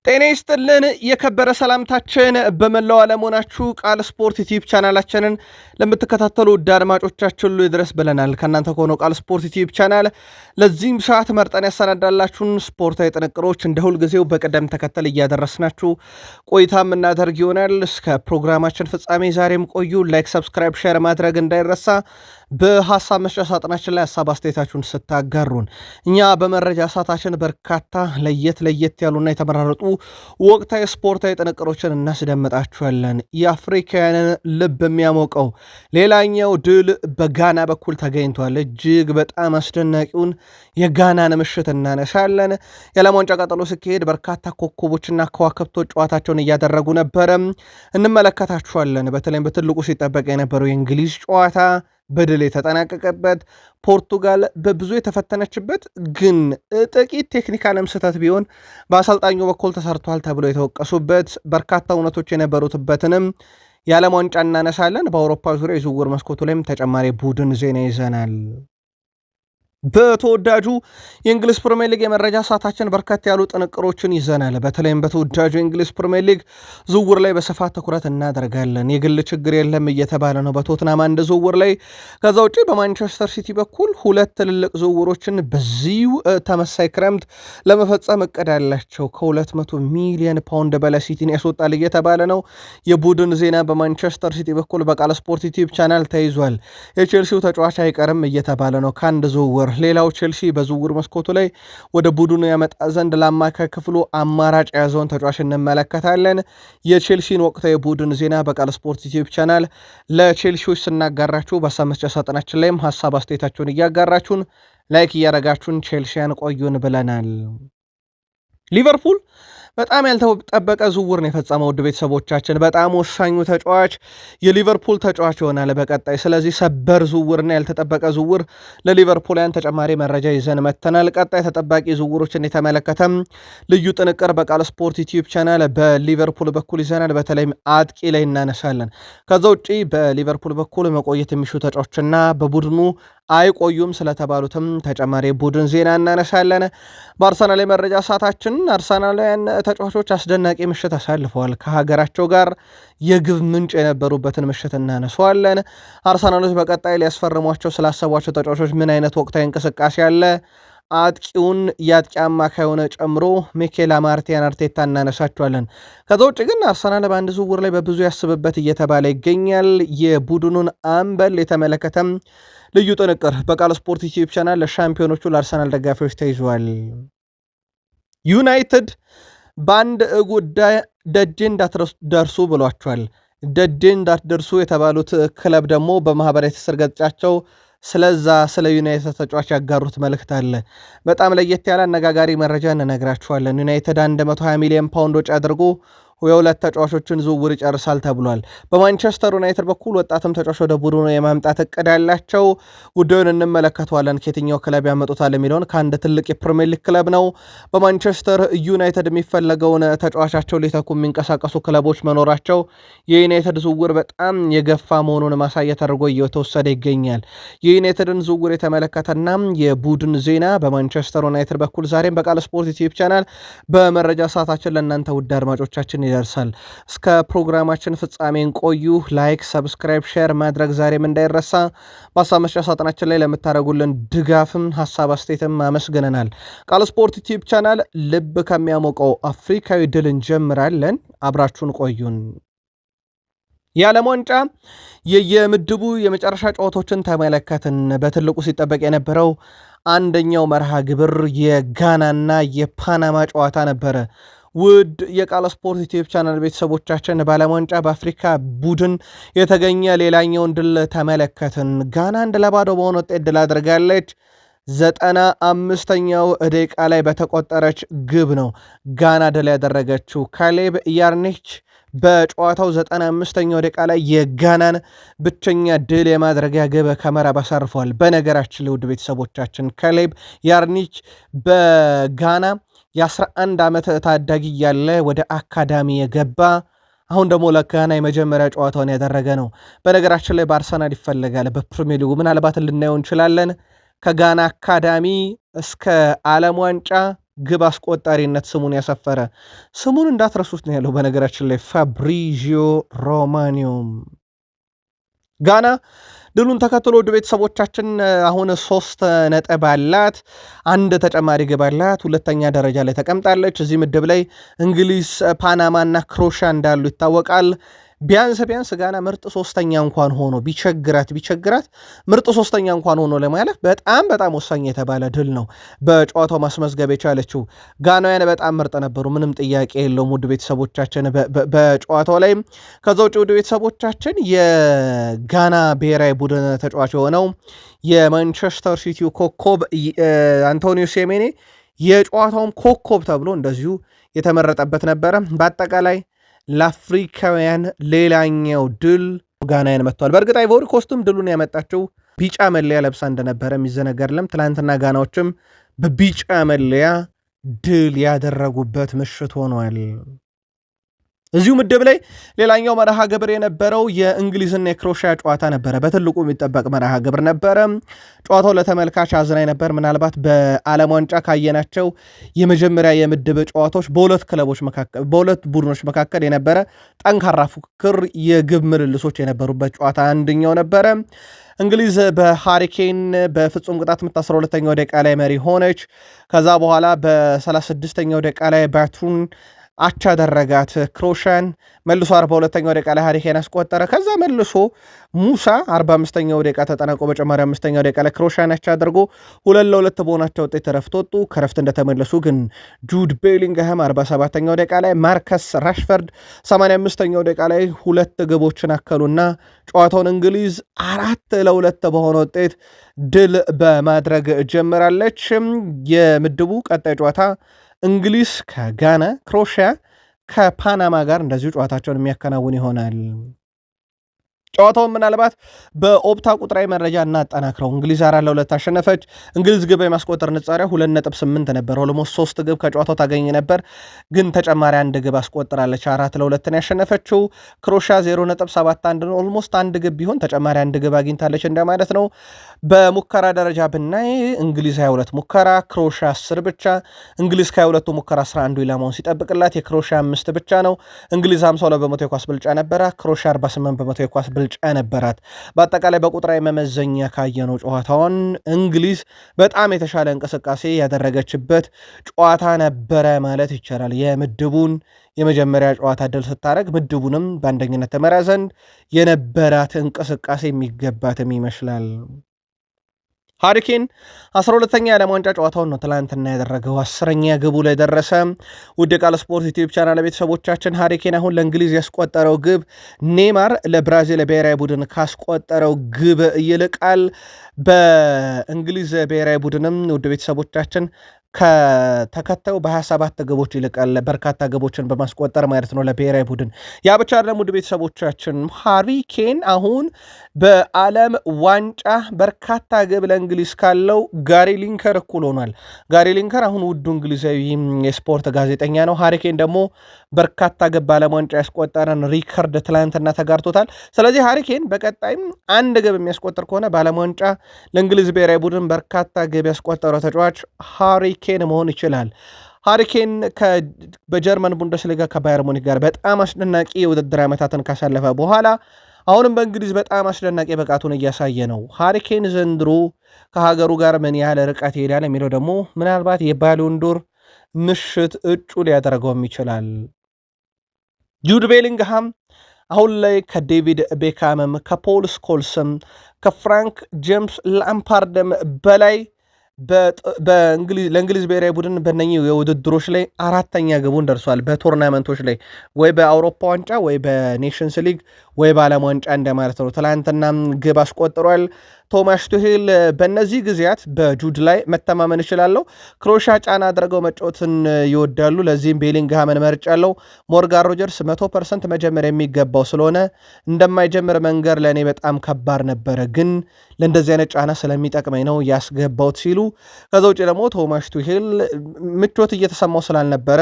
ጤና ይስጥልን የከበረ ሰላምታችን በመላው ዓለም ሆናችሁ ቃል ስፖርት ዩቲዩብ ቻናላችንን ለምትከታተሉ ውድ አድማጮቻችን ሁሉ ይድረስ ብለናል። ከእናንተ ከሆነው ቃል ስፖርት ዩቲዩብ ቻናል ለዚህም ሰዓት መርጠን ያሰናዳላችሁን ስፖርታዊ ጥንቅሮች እንደ ሁልጊዜው በቅደም ተከተል እያደረስናችሁ ቆይታ የምናደርግ ይሆናል። እስከ ፕሮግራማችን ፍጻሜ ዛሬም ቆዩ። ላይክ፣ ሰብስክራይብ፣ ሼር ማድረግ እንዳይረሳ። በሐሳብ መስጫ ሳጥናችን ላይ ሐሳብ አስተያየታችሁን ስታጋሩን እኛ በመረጃ ሰዓታችን በርካታ ለየት ያሉና የተመራረጡ ወቅታዊ ስፖርታዊ ጥንቅሮችን እናስደምጣችኋለን። የአፍሪካውያንን ልብ የሚያሞቀው ሌላኛው ድል በጋና በኩል ተገኝቷል። እጅግ በጣም አስደናቂውን የጋናን ምሽት እናነሳለን። የዓለም ዋንጫ ቀጠሎ ሲካሄድ በርካታ ኮከቦችና ከዋክብቶች ጨዋታቸውን እያደረጉ ነበረ፣ እንመለከታችኋለን። በተለይም በትልቁ ሲጠበቅ የነበረው የእንግሊዝ ጨዋታ በድል የተጠናቀቀበት፣ ፖርቱጋል በብዙ የተፈተነችበት ግን ጥቂት ቴክኒካልም ስህተት ቢሆን በአሰልጣኙ በኩል ተሰርቷል ተብሎ የተወቀሱበት በርካታ እውነቶች የነበሩትበትንም የዓለም ዋንጫ እናነሳለን። በአውሮፓ ዙሪያ የዝውውር መስኮቱ ላይም ተጨማሪ ቡድን ዜና ይዘናል። በተወዳጁ የእንግሊዝ ፕሪሚየር ሊግ የመረጃ ሰዓታችን በርካታ ያሉ ጥንቅሮችን ይዘናል። በተለይም በተወዳጁ የእንግሊዝ ፕሪሚየር ሊግ ዝውውር ላይ በስፋት ትኩረት እናደርጋለን። የግል ችግር የለም እየተባለ ነው በቶትናም አንድ ዝውውር ላይ። ከዛ ውጭ በማንቸስተር ሲቲ በኩል ሁለት ትልልቅ ዝውውሮችን በዚሁ ተመሳይ ክረምት ለመፈጸም እቅድ ያላቸው ከ200 ሚሊዮን ፓውንድ በላይ ሲቲን ያስወጣል እየተባለ ነው። የቡድን ዜና በማንቸስተር ሲቲ በኩል በቃል ስፖርት ዩቲዩብ ቻናል ተይዟል። የቼልሲው ተጫዋች አይቀርም እየተባለ ነው ከአንድ ዝውውር። ሌላው ቼልሲ በዝውውር መስኮቱ ላይ ወደ ቡድኑ ያመጣ ዘንድ ለአማካይ ክፍሉ አማራጭ የያዘውን ተጫዋች እንመለከታለን። የቼልሲን ወቅታዊ ቡድን ዜና በቃል ስፖርት ዩቲዩብ ቻናል ለቼልሲዎች ስናጋራችሁ በሀሳብ መስጫ ሳጥናችን ላይም ሀሳብ አስተያየታችሁን እያጋራችሁን ላይክ እያረጋችሁን ቼልሲያን ቆዩን ብለናል። ሊቨርፑል በጣም ያልተጠበቀ ዝውውር ነው የፈጸመው። ውድ ቤተሰቦቻችን በጣም ወሳኙ ተጫዋች የሊቨርፑል ተጫዋች ይሆናል በቀጣይ። ስለዚህ ሰበር ዝውውርና ያልተጠበቀ ዝውውር ለሊቨርፑልያን ተጨማሪ መረጃ ይዘን መተናል። ቀጣይ ተጠባቂ ዝውውሮችን የተመለከተም ልዩ ጥንቅር በቃል ስፖርት ዩቲዩብ ቻናል በሊቨርፑል በኩል ይዘናል። በተለይም አጥቂ ላይ እናነሳለን። ከዛ ውጭ በሊቨርፑል በኩል መቆየት የሚሹ ተጫዋቾችና በቡድኑ አይቆዩም ስለተባሉትም ተጨማሪ ቡድን ዜና እናነሳለን። በአርሰናል የመረጃ ሰዓታችን አርሰናላውያን ተጫዋቾች አስደናቂ ምሽት አሳልፈዋል። ከሀገራቸው ጋር የግብ ምንጭ የነበሩበትን ምሽት እናነሳዋለን። አርሰናሎች በቀጣይ ሊያስፈርሟቸው ስላሰቧቸው ተጫዋቾች ምን አይነት ወቅታዊ እንቅስቃሴ አለ፣ አጥቂውን የአጥቂ አማካዩን ጨምሮ ሚኬል አርቴታ እናነሳቸዋለን። ከዛ ውጭ ግን አርሰናል በአንድ ዝውውር ላይ በብዙ ያስብበት እየተባለ ይገኛል። የቡድኑን አምበል የተመለከተም ልዩ ጥንቅር በቃል ስፖርት ዩቲዩብ ቻናል ለሻምፒዮኖቹ ለአርሰናል ደጋፊዎች ተይዟል። ዩናይትድ በአንድ ጉዳይ ደጄ እንዳትደርሱ ብሏቸዋል። ደጄ እንዳትደርሱ የተባሉት ክለብ ደግሞ በማህበራዊ ትስስር ገጻቸው ስለ ዩናይትድ ተጫዋች ያጋሩት መልእክት አለ። በጣም ለየት ያለ አነጋጋሪ መረጃ እንነግራችኋለን። ዩናይትድ 120 ሚሊዮን ፓውንድ ወጪ አድርጎ የሁለት ተጫዋቾችን ዝውውር ይጨርሳል ተብሏል። በማንቸስተር ዩናይትድ በኩል ወጣትም ተጫዋች ወደ ቡድኑ የማምጣት እቅድ ያላቸው ጉዳዩን እንመለከተዋለን። ከየትኛው ክለብ ያመጡታል የሚለውን ከአንድ ትልቅ የፕሪሚየር ሊግ ክለብ ነው። በማንቸስተር ዩናይትድ የሚፈለገውን ተጫዋቻቸው ሊተኩ የሚንቀሳቀሱ ክለቦች መኖራቸው የዩናይትድ ዝውውር በጣም የገፋ መሆኑን ማሳየት አድርጎ እየተወሰደ ይገኛል። የዩናይትድን ዝውውር የተመለከተና የቡድን ዜና በማንቸስተር ዩናይትድ በኩል ዛሬም በቃል ስፖርት ዩቲዩብ ቻናል በመረጃ ሰዓታችን ለእናንተ ውድ አድማጮቻችን ይደርሳል። እስከ ፕሮግራማችን ፍጻሜን ቆዩ። ላይክ፣ ሰብስክራይብ፣ ሼር ማድረግ ዛሬም እንዳይረሳ። በሀሳብ መስጫ ሳጥናችን ላይ ለምታደርጉልን ድጋፍም ሀሳብ አስተያየትም አመስግነናል። ቃል ስፖርት ዩቲዩብ ቻናል ልብ ከሚያሞቀው አፍሪካዊ ድል እንጀምራለን። አብራችሁን ቆዩን። የዓለም ዋንጫ የምድቡ የመጨረሻ ጨዋታዎችን ተመለከትን። በትልቁ ሲጠበቅ የነበረው አንደኛው መርሃ ግብር የጋናና የፓናማ ጨዋታ ነበረ። ውድ የቃል ስፖርት ዩቲዩብ ቻናል ቤተሰቦቻችን በዓለም ዋንጫ በአፍሪካ ቡድን የተገኘ ሌላኛውን ድል ተመለከትን። ጋና 1-0 በሆነ ውጤት ድል አድርጋለች። 95ኛው ደቂቃ ላይ በተቆጠረች ግብ ነው ጋና ድል ያደረገችው። ካሌብ ያርኒች በጨዋታው 95ኛው ደቂቃ ላይ የጋናን ብቸኛ ድል የማድረጊያ ግብ ከመረብ አሳርፏል። በነገራችን ለውድ ቤተሰቦቻችን ካሌብ ያርኒች በጋና የ11 ዓመት ታዳጊ ያለ ወደ አካዳሚ የገባ አሁን ደግሞ ለጋና የመጀመሪያ ጨዋታውን ያደረገ ነው። በነገራችን ላይ በአርሰናል ይፈለጋል። በፕሪሚየር ሊጉ ምናልባት ልናየው እንችላለን። ከጋና አካዳሚ እስከ ዓለም ዋንጫ ግብ አስቆጣሪነት ስሙን ያሰፈረ ስሙን እንዳትረሱት ነው ያለው። በነገራችን ላይ ፋብሪዚዮ ሮማኒዮም ጋና ድሉን ተከትሎ ውድ ቤተሰቦቻችን አሁን 3 ነጥብ አላት፣ አንድ ተጨማሪ ግብ አላት፣ ሁለተኛ ደረጃ ላይ ተቀምጣለች። እዚህ ምድብ ላይ እንግሊዝ፣ ፓናማና ክሮኤሺያ እንዳሉ ይታወቃል። ቢያንስ ጋና ምርጥ ሶስተኛ እንኳን ሆኖ ቢቸግራት ምርጥ ሶስተኛ እንኳን ሆኖ ለማለፍ በጣም ወሳኝ የተባለ ድል ነው በጨዋታው ማስመዝገብ የቻለችው። ጋናውያን በጣም ምርጥ ነበሩ፣ ምንም ጥያቄ የለውም ውድ ቤተሰቦቻችን በጨዋታው ላይ። ከዛ ውጭ ውድ ቤተሰቦቻችን የጋና ብሔራዊ ቡድን ተጫዋች የሆነው የማንቸስተር ሲቲው ኮከብ አንቶኒዮ ሴሜኔ የጨዋታውም ኮከብ ተብሎ እንደዚሁ የተመረጠበት ነበረ። በአጠቃላይ ለአፍሪካውያን ሌላኛው ድል ጋናያን መጥቷል። በእርግጥ አይቮሪ ኮስትም ድሉን ያመጣችው ቢጫ መለያ ለብሳ እንደነበረ የሚዘነጋ አይደለም። ትላንትና ጋናዎችም በቢጫ መለያ ድል ያደረጉበት ምሽት ሆኗል። እዚሁ ምድብ ላይ ሌላኛው መርሃ ግብር የነበረው የእንግሊዝና የክሮኤሺያ ጨዋታ ነበረ። በትልቁ የሚጠበቅ መርሃ ግብር ነበረ። ጨዋታው ለተመልካች አዝናኝ ነበር። ምናልባት በዓለም ዋንጫ ካየናቸው የመጀመሪያ የምድብ ጨዋታዎች በሁለት ቡድኖች መካከል የነበረ ጠንካራ ፉክክር፣ የግብ ምልልሶች የነበሩበት ጨዋታ አንደኛው ነበረ። እንግሊዝ በሃሪኬን በፍጹም ቅጣት ምት 12ኛው ደቂቃ ላይ መሪ ሆነች። ከዛ በኋላ በ36ኛው ደቂቃ ላይ ባትሩን አቻ ደረጋት ክሮኤሺያን። መልሶ 42ኛው ደቂቃ ላይ ሃሪኬን አስቆጠረ። ከዛ መልሶ ሙሳ 45ኛው ደቂቃ ተጠናቆ በጨማሪ 5ኛው ደቂቃ ላይ ክሮኤሺያን አቻ አድርጎ 2-2 በሆናቸው ውጤት ረፍት ወጡ። ከረፍት እንደተመለሱ ግን ጁድ ቤሊንግሃም 47ኛው ደቂቃ ላይ፣ ማርከስ ራሽፈርድ 85ኛው ደቂቃ ላይ 2 ግቦችን አከሉና ጨዋታውን እንግሊዝ 4-2 በሆነ ውጤት ድል በማድረግ ጀምራለች። የምድቡ ቀጣይ ጨዋታ እንግሊዝ ከጋና፣ ክሮኤሺያ ከፓናማ ጋር እንደዚሁ ጨዋታቸውን የሚያከናውን ይሆናል። ጨዋታውን ምናልባት በኦፕታ ቁጥራዊ መረጃ እናጠናክረው። እንግሊዝ 4-2 አሸነፈች። እንግሊዝ ግብ የማስቆጠር ንጻሪያ 2.8 ነበር። ኦልሞስት 3 ግብ ከጨዋታው ታገኝ ነበር፣ ግን ተጨማሪ 1 ግብ አስቆጥራለች። 4-2 ነው ያሸነፈችው። ክሮኤሺያ 0.71 ነው። ኦልሞስት 1 ግብ ቢሆን ተጨማሪ 1 ግብ አግኝታለች እንደማለት ነው። በሙከራ ደረጃ ብናይ እንግሊዝ 22 ሙከራ፣ ክሮኤሺያ 10 ብቻ። እንግሊዝ ከ22ቱ ሙከራ 11 ኢላማውን ሲጠብቅላት፣ የክሮኤሺያ 5 ብቻ ነው። እንግሊዝ 52 በመቶ የኳስ ብልጫ ነበረ፣ ክሮኤሺያ 48 በመቶ የኳስ ብልጫ ነበራት። በአጠቃላይ በቁጥራዊ መመዘኛ ካየነው ጨዋታውን እንግሊዝ በጣም የተሻለ እንቅስቃሴ ያደረገችበት ጨዋታ ነበረ ማለት ይቻላል። የምድቡን የመጀመሪያ ጨዋታ ድል ስታደረግ ምድቡንም በአንደኝነት ተመራ ዘንድ የነበራት እንቅስቃሴ የሚገባትም ይመስላል። ሃሪኬን 12ኛ የዓለም ዋንጫ ጨዋታውን ነው ትላንትና ያደረገው። 10ኛ ግቡ ላይ ደረሰ። ውድ ቃል ስፖርት ዩቲዩብ ቻናል ቤተሰቦቻችን ሃሪኬን አሁን ለእንግሊዝ ያስቆጠረው ግብ ኔማር ለብራዚል ብሔራዊ ቡድን ካስቆጠረው ግብ ይልቃል። በእንግሊዝ ብሔራዊ ቡድንም ውድ ቤተሰቦቻችን ከተከታዩ በ27 ግቦች ይልቃል። በርካታ ግቦችን በማስቆጠር ማለት ነው ለብሔራዊ ቡድን። ያ ብቻ አይደለም ውድ ቤተሰቦቻችን፣ ሃሪኬን አሁን በዓለም ዋንጫ በርካታ ግብ ለእንግሊዝ ካለው ጋሪ ሊንከር እኩል ሆኗል። ጋሪ ሊንከር አሁን ውዱ እንግሊዛዊ የስፖርት ጋዜጠኛ ነው። ሃሪኬን ደግሞ በርካታ ግብ በዓለም ዋንጫ ያስቆጠረን ሪከርድ ትላንትና ተጋርቶታል። ስለዚህ ሃሪኬን በቀጣይም 1 ግብ የሚያስቆጥር ከሆነ በዓለም ዋንጫ ለእንግሊዝ ብሔራዊ ቡድን በርካታ ግብ ያስቆጠረው ተጫዋች ሃሪኬን መሆን ይችላል። ሃሪኬን በጀርመን ቡንደስሊጋ ከባየር ሙኒክ ጋር በጣም አስደናቂ የውድድር ዓመታትን ካሳለፈ በኋላ አሁንም በእንግሊዝ በጣም አስደናቂ ብቃቱን እያሳየ ነው። ሃሪኬን ዘንድሮ ከሀገሩ ጋር ምን ያህል ርቀት ይሄዳል የሚለው ደግሞ ምናልባት የባሎን ዶር ምሽት እጩ ሊያደርገውም ይችላል። ጁድ ቤሊንግሃም አሁን ላይ ከዴቪድ ቤካምም ከፖል ስኮልስም ከፍራንክ ጄምስ ላምፓርድም በላይ ለእንግሊዝ ብሔራዊ ቡድን በእነኚህ የውድድሮች ላይ 4ኛ ግቡን ደርሷል። በቶርናመንቶች ላይ ወይ በአውሮፓ ዋንጫ ወይ በኔሽንስ ሊግ ወይ በዓለም ዋንጫ እንደማለት ነው። ትላንትና ግብ አስቆጥሯል። ቶማስ ቱሄል በእነዚህ ጊዜያት በጁድ ላይ መተማመን እችላለሁ፣ ክሮኤሺያ ጫና አድርገው መጫወትን ይወዳሉ፣ ለዚህም ቤሊንግሃምን መርጫለሁ፣ ሞርጋን ሮጀርስ 100% መጀመር የሚገባው ስለሆነ እንደማይጀምር መንገር ለእኔ በጣም ከባድ ነበረ፣ ግን ለእንደዚህ አይነት ጫና ስለሚጠቅመኝ ነው ያስገባውት ሲሉ፣ ከዛ ውጭ ደግሞ ቶማስ ቱሄል ምቾት እየተሰማው ስላልነበረ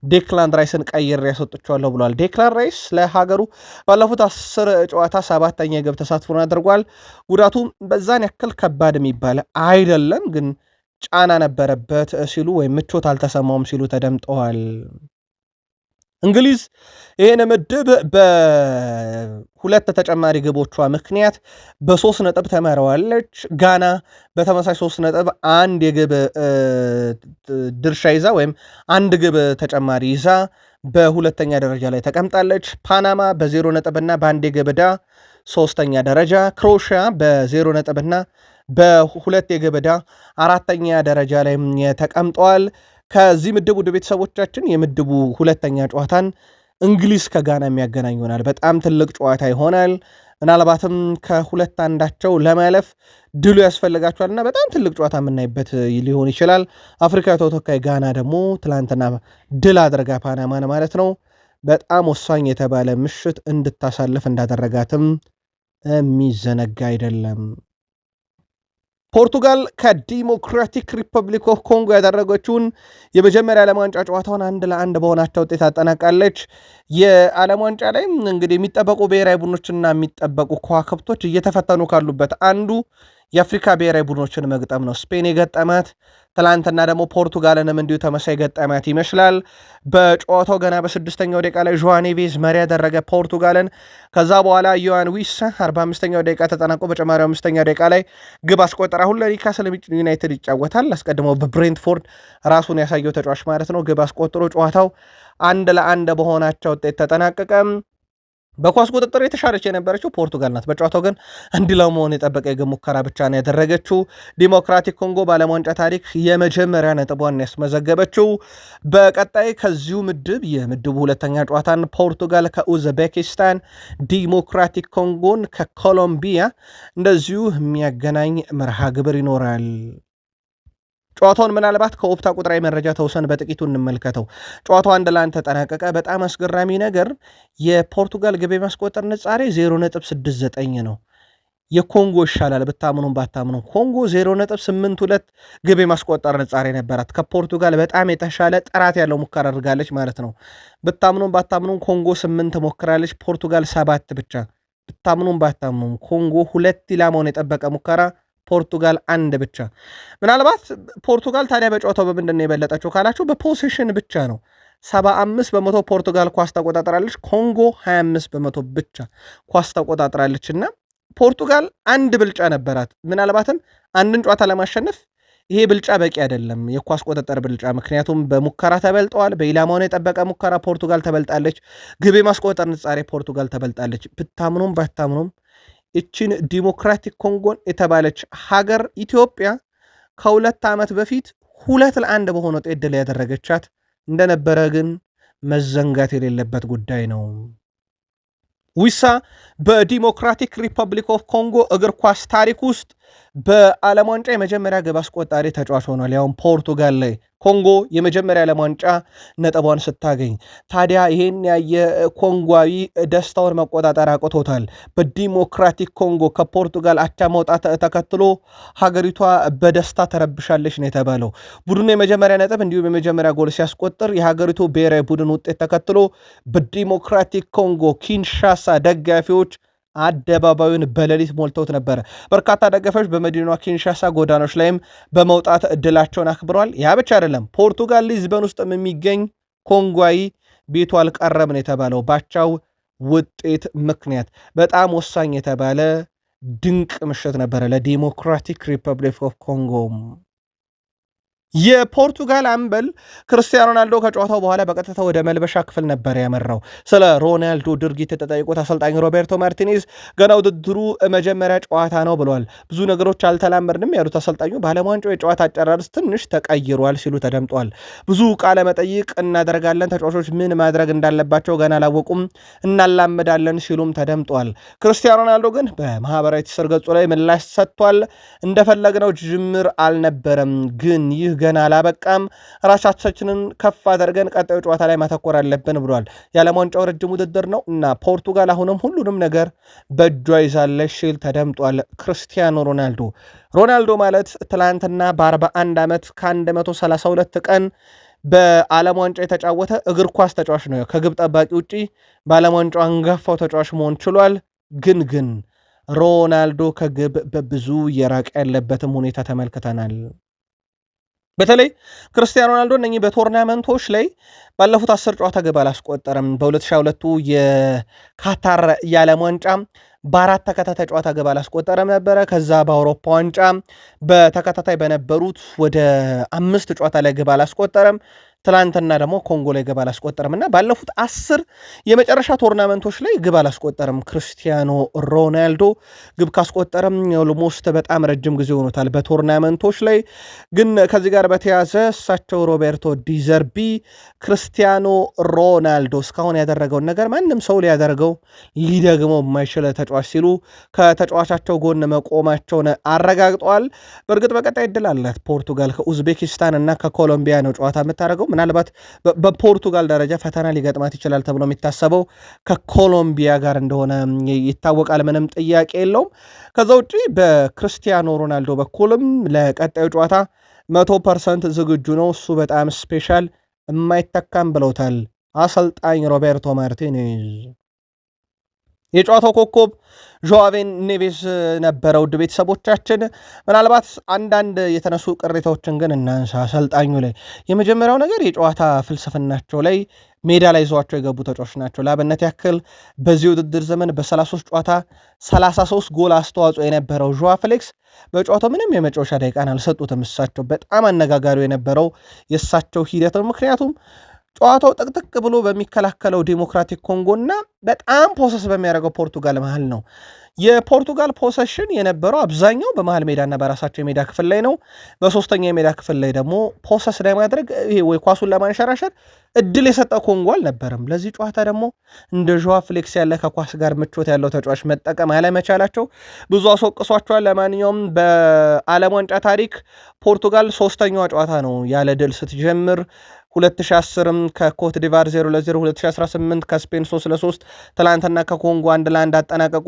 ዴክላን ራይስን ቀይሬ ያስወጥቸዋለሁ ብሏል። ዴክላን ራይስ ለሀገሩ ባለፉት 10 ጨዋታ 7ኛ ግብ ተሳትፎን አድርጓል። ጉዳቱ በዛን ያክል ከባድ የሚባል አይደለም፣ ግን ጫና ነበረበት ሲሉ ወይም ምቾት አልተሰማውም ሲሉ ተደምጠዋል። እንግሊዝ ይህን ምድብ በሁለት ተጨማሪ ግቦቿ ምክንያት በ3 ነጥብ ተመራዋለች። ጋና በተመሳሳይ 3 ነጥብ አንድ የግብ ድርሻ ይዛ ወይም አንድ ግብ ተጨማሪ ይዛ በሁለተኛ ደረጃ ላይ ተቀምጣለች። ፓናማ በ0 ነጥብና በአንድ የግብ ዕዳ ሶስተኛ ደረጃ፣ ክሮኤሽያ በ0 ነጥብና በሁለት የግብ ዕዳ አራተኛ ደረጃ ላይ ተቀምጠዋል። ከዚህ ምድብ ውድ ቤተሰቦቻችን የምድቡ ሁለተኛ ጨዋታን እንግሊዝ ከጋና የሚያገናኝ ይሆናል። በጣም ትልቅ ጨዋታ ይሆናል። ምናልባትም ከሁለት አንዳቸው ለማለፍ ድሉ ያስፈልጋቸዋልና በጣም ትልቅ ጨዋታ የምናይበት ሊሆን ይችላል። አፍሪካ ተወካይ ጋና ደግሞ ትላንትና ድል አድርጋ ፓናማን ማለት ነው በጣም ወሳኝ የተባለ ምሽት እንድታሳልፍ እንዳደረጋትም የሚዘነጋ አይደለም። ፖርቱጋል ከዲሞክራቲክ ሪፐብሊክ ኦፍ ኮንጎ ያደረገችውን የመጀመሪያ ዓለም ዋንጫ ጨዋታውን 1-1 በሆናቸው ውጤት አጠናቃለች። የዓለም ዋንጫ ላይ እንግዲህ የሚጠበቁ ብሔራዊ ቡድኖችና የሚጠበቁ ከዋክብቶች እየተፈተኑ ካሉበት አንዱ የአፍሪካ ብሔራዊ ቡድኖችን መግጠም ነው። ስፔን የገጠማት ትላንትና ደግሞ ፖርቱጋልንም እንዲሁ ተመሳይ ገጠማት ይመስላል። በጨዋታው ገና በ6ኛው ደቂቃ ላይ ዦዋ ኔቬዝ መሪ ያደረገ ፖርቱጋልን። ከዛ በኋላ ዮዋን ዊሳ 45ኛው ደቂቃ ተጠናቆ በጨማሪው 5ኛ ደቂቃ ላይ ግብ አስቆጠረ። አሁን ለኒውካስል ዩናይትድ ይጫወታል። አስቀድሞ በብሬንትፎርድ ራሱን ያሳየው ተጫዋች ማለት ነው ግብ አስቆጥሮ ጨዋታው 1-1 በሆናቸው ውጤት ተጠናቀቀ። በኳስ ቁጥጥር የተሻለች የነበረችው ፖርቱጋል ናት። በጨዋታው ግን እንዲህ ለመሆን የጠበቀ የግብ ሙከራ ብቻ ነው ያደረገችው። ዲሞክራቲክ ኮንጎ በዓለም ዋንጫ ታሪክ የመጀመሪያ ነጥቧን ያስመዘገበችው። በቀጣይ ከዚሁ ምድብ የምድቡ ሁለተኛ ጨዋታን ፖርቱጋል ከኡዝቤኪስታን፣ ዲሞክራቲክ ኮንጎን ከኮሎምቢያ እንደዚሁ የሚያገናኝ መርሃ ግብር ይኖራል። ጨዋታውን ምናልባት ከኦፕታ ቁጥራዊ መረጃ ተውሰን በጥቂቱ እንመልከተው። ጨዋታው 1-1 ተጠናቀቀ። በጣም አስገራሚ ነገር የፖርቱጋል ግብ የማስቆጠር ንጻሬ 0.69 ነው። የኮንጎ ይሻላል ብታምኑም ባታምኑም። ኮንጎ 0.82 ግብ የማስቆጠር ንጻሬ ነበራት። ከፖርቱጋል በጣም የተሻለ ጥራት ያለው ሙከራ አድርጋለች ማለት ነው። ብታምኑም ባታምኑም ኮንጎ 8 ሞክራለች፣ ፖርቱጋል 7 ብቻ። ብታምኑም ባታምኑም ኮንጎ 2 ኢላማውን የጠበቀ ሙከራ፣ ፖርቱጋል 1 ብቻ። ምናልባት ፖርቱጋል ታዲያ በጨዋታው በምንድን ነው የበለጠችው ካላችሁ በፖሴሽን ብቻ ነው። 75 በመቶ ፖርቱጋል ኳስ ተቆጣጥራለች፣ ኮንጎ 25 በመቶ ብቻ ኳስ ተቆጣጥራለች እና ፖርቱጋል አንድ ብልጫ ነበራት። ምናልባትም አንድን ጨዋታ ለማሸነፍ ይሄ ብልጫ በቂ አይደለም፣ የኳስ ቁጥጥር ብልጫ። ምክንያቱም በሙከራ ተበልጠዋል። በኢላማውን የጠበቀ ሙከራ ፖርቱጋል ተበልጣለች። ግብ የማስቆጠር ንጻሬ ፖርቱጋል ተበልጣለች። ብታምኑም ባታምኑም እችን ዲሞክራቲክ ኮንጎን የተባለች ሀገር ኢትዮጵያ ከ2 ዓመት በፊት 2-1 በሆነ ውጤት ድል ያደረገቻት እንደነበረ ግን መዘንጋት የሌለበት ጉዳይ ነው። ዊሳ በዲሞክራቲክ ሪፐብሊክ ኦፍ ኮንጎ እግር ኳስ ታሪክ ውስጥ በዓለም ዋንጫ የመጀመሪያ ግብ አስቆጣሪ ተጫዋች ሆኗል። ያውም ፖርቱጋል ላይ ኮንጎ የመጀመሪያ ዓለም ዋንጫ ነጥቧን ስታገኝ። ታዲያ ይሄን ያየ ኮንጓዊ ደስታውን መቆጣጠር አቅቶታል። በዲሞክራቲክ ኮንጎ ከፖርቱጋል አቻ መውጣት ተከትሎ ሀገሪቷ በደስታ ተረብሻለች ነው የተባለው። ቡድኑ የመጀመሪያ ነጥብ እንዲሁም የመጀመሪያ ጎል ሲያስቆጥር የሀገሪቱ ብሔራዊ ቡድን ውጤት ተከትሎ በዲሞክራቲክ ኮንጎ ኪንሻሳ ደጋፊዎች አደባባዩን በሌሊት ሞልተውት ነበረ። በርካታ ደጋፊዎች በመዲናዋ ኪንሻሳ ጎዳኖች ላይም በመውጣት እድላቸውን አክብረዋል። ያ ብቻ አይደለም፣ ፖርቱጋል ሊዝበን ውስጥም የሚገኝ ኮንጓዊ ቤቱ አልቀረም ነው የተባለው ባቻው ውጤት ምክንያት። በጣም ወሳኝ የተባለ ድንቅ ምሽት ነበረ ለዲሞክራቲክ ሪፐብሊክ ኦፍ ኮንጎ። የፖርቱጋል አምበል ክርስቲያኖ ሮናልዶ ከጨዋታው በኋላ በቀጥታ ወደ መልበሻ ክፍል ነበር ያመራው። ስለ ሮናልዶ ድርጊት የተጠየቁት አሰልጣኝ ሮቤርቶ ማርቲኔዝ ገና ውድድሩ መጀመሪያ ጨዋታ ነው ብለዋል። ብዙ ነገሮች አልተላመድንም ያሉት አሰልጣኙ በዓለም ዋንጫው የጨዋታ አጨራረስ ትንሽ ተቀይሯል ሲሉ ተደምጧል። ብዙ ቃለ መጠይቅ እናደርጋለን፣ ተጫዋቾች ምን ማድረግ እንዳለባቸው ገና አላወቁም፣ እናላመዳለን ሲሉም ተደምጧል። ክርስቲያኖ ሮናልዶ ግን በማህበራዊ ትስስር ገጹ ላይ ምላሽ ሰጥቷል። እንደፈለግነው ጅምር አልነበረም፣ ግን ይህ ገና አላበቃም። ራሳችንን ከፍ አድርገን ቀጣዩ ጨዋታ ላይ ማተኮር አለብን ብሏል። የዓለም ዋንጫው ረጅም ውድድር ነው እና ፖርቱጋል አሁንም ሁሉንም ነገር በእጇ ይዛለች ሲል ተደምጧል። ክርስቲያኖ ሮናልዶ ማለት ትላንትና በ41 ዓመት ከ132 ቀን በዓለም ዋንጫ የተጫወተ እግር ኳስ ተጫዋች ነው። ከግብ ጠባቂ ውጪ በዓለም ዋንጫው አንጋፋው ተጫዋች መሆን ችሏል። ግን ሮናልዶ ከግብ በብዙ የራቀ ያለበትም ሁኔታ ተመልክተናል። በተለይ ክርስቲያኖ ሮናልዶ እነኚህ በቶርናመንቶች ላይ ባለፉት 10 ጨዋታ ግብ አላስቆጠረም። በ2022 የካታር የዓለም ዋንጫ በ4 ተከታታይ ጨዋታ ግብ አላስቆጠረም ነበረ። ከዛ በአውሮፓ ዋንጫ በተከታታይ በነበሩት ወደ 5 ጨዋታ ላይ ግብ አላስቆጠረም። ትላንትና ደግሞ ኮንጎ ላይ ግብ አላስቆጠርም እና ባለፉት 10 የመጨረሻ ቶርናመንቶች ላይ ግብ አላስቆጠርም። ክርስቲያኖ ሮናልዶ ግብ ካስቆጠረም ኦልሞስት በጣም ረጅም ጊዜ ሆኖታል በቶርናመንቶች ላይ። ግን ከዚህ ጋር በተያዘ እሳቸው ሮቤርቶ ዲዘርቢ ክርስቲያኖ ሮናልዶ እስካሁን ያደረገውን ነገር ማንም ሰው ሊያደርገው ሊደግመው የማይችል ተጫዋች ሲሉ ከተጫዋቻቸው ጎን መቆማቸውን አረጋግጠዋል። በእርግጥ በቀጣይ እድል አላት ፖርቱጋል ከኡዝቤኪስታን እና ከኮሎምቢያ ነው ጨዋታ የምታደርገው። ምናልባት በፖርቱጋል ደረጃ ፈተና ሊገጥማት ይችላል ተብሎ የሚታሰበው ከኮሎምቢያ ጋር እንደሆነ ይታወቃል። ምንም ጥያቄ የለውም። ከዛ ውጪ በክርስቲያኖ ሮናልዶ በኩልም ለቀጣዩ ጨዋታ 100% ዝግጁ ነው። እሱ በጣም ስፔሻል የማይተካም ብለውታል አሰልጣኝ ሮቤርቶ ማርቲኔዝ። የጨዋታው ኮከብ ዦአቬን ኔቬዝ ነበረ። ውድ ቤተሰቦቻችን ምናልባት አንዳንድ የተነሱ ቅሬታዎችን ግን እናንሳ አሰልጣኙ ላይ። የመጀመሪያው ነገር የጨዋታ ፍልስፍናቸው ላይ ሜዳ ላይ ይዘዋቸው የገቡ ተጫዋቾች ናቸው። ለአብነት ያክል በዚህ ውድድር ዘመን በ33 ጨዋታ 33 ጎል አስተዋጽኦ የነበረው ዦዋ ፍሌክስ በጨዋታው ምንም የመጫወቻ ደቂቃን አልሰጡትም። እሳቸው በጣም አነጋጋሪው የነበረው የእሳቸው ሂደት ነው። ምክንያቱም ጨዋታው ጥቅጥቅ ብሎ በሚከላከለው ዴሞክራቲክ ኮንጎ እና በጣም ፖሰስ በሚያደርገው ፖርቱጋል መሃል ነው። የፖርቱጋል ፖሰሽን የነበረው አብዛኛው በመሃል ሜዳና በራሳቸው የሜዳ ክፍል ላይ ነው። በሶስተኛ የሜዳ ክፍል ላይ ደግሞ ፖሰስ ለማድረግ ይሄ ወይ ኳሱን ለማንሸራሸር እድል የሰጠው ኮንጎ አልነበረም። ለዚህ ጨዋታ ደግሞ እንደ ዦዋ ፍሌክስ ያለ ከኳስ ጋር ምቾት ያለው ተጫዋች መጠቀም አለመቻላቸው ብዙ አስወቅሷቸዋል። ለማንኛውም በዓለም ዋንጫ ታሪክ ፖርቱጋል ሶስተኛዋ ጨዋታ ነው ያለ ድል ስትጀምር 2010 ከኮት ዲቫር 0-0፣ 2018 ከስፔን 3-3፣ ትላንትና ከኮንጎ 1-1 አጠናቀቁ።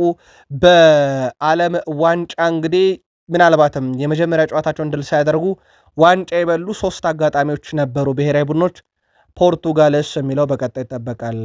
በዓለም ዋንጫ እንግዲህ ምናልባትም የመጀመሪያ ጨዋታቸውን ድል ሳያደርጉ ዋንጫ የበሉ 3 አጋጣሚዎች ነበሩ ብሔራዊ ቡድኖች። ፖርቱጋልስ የሚለው በቀጣይ ይጠበቃል።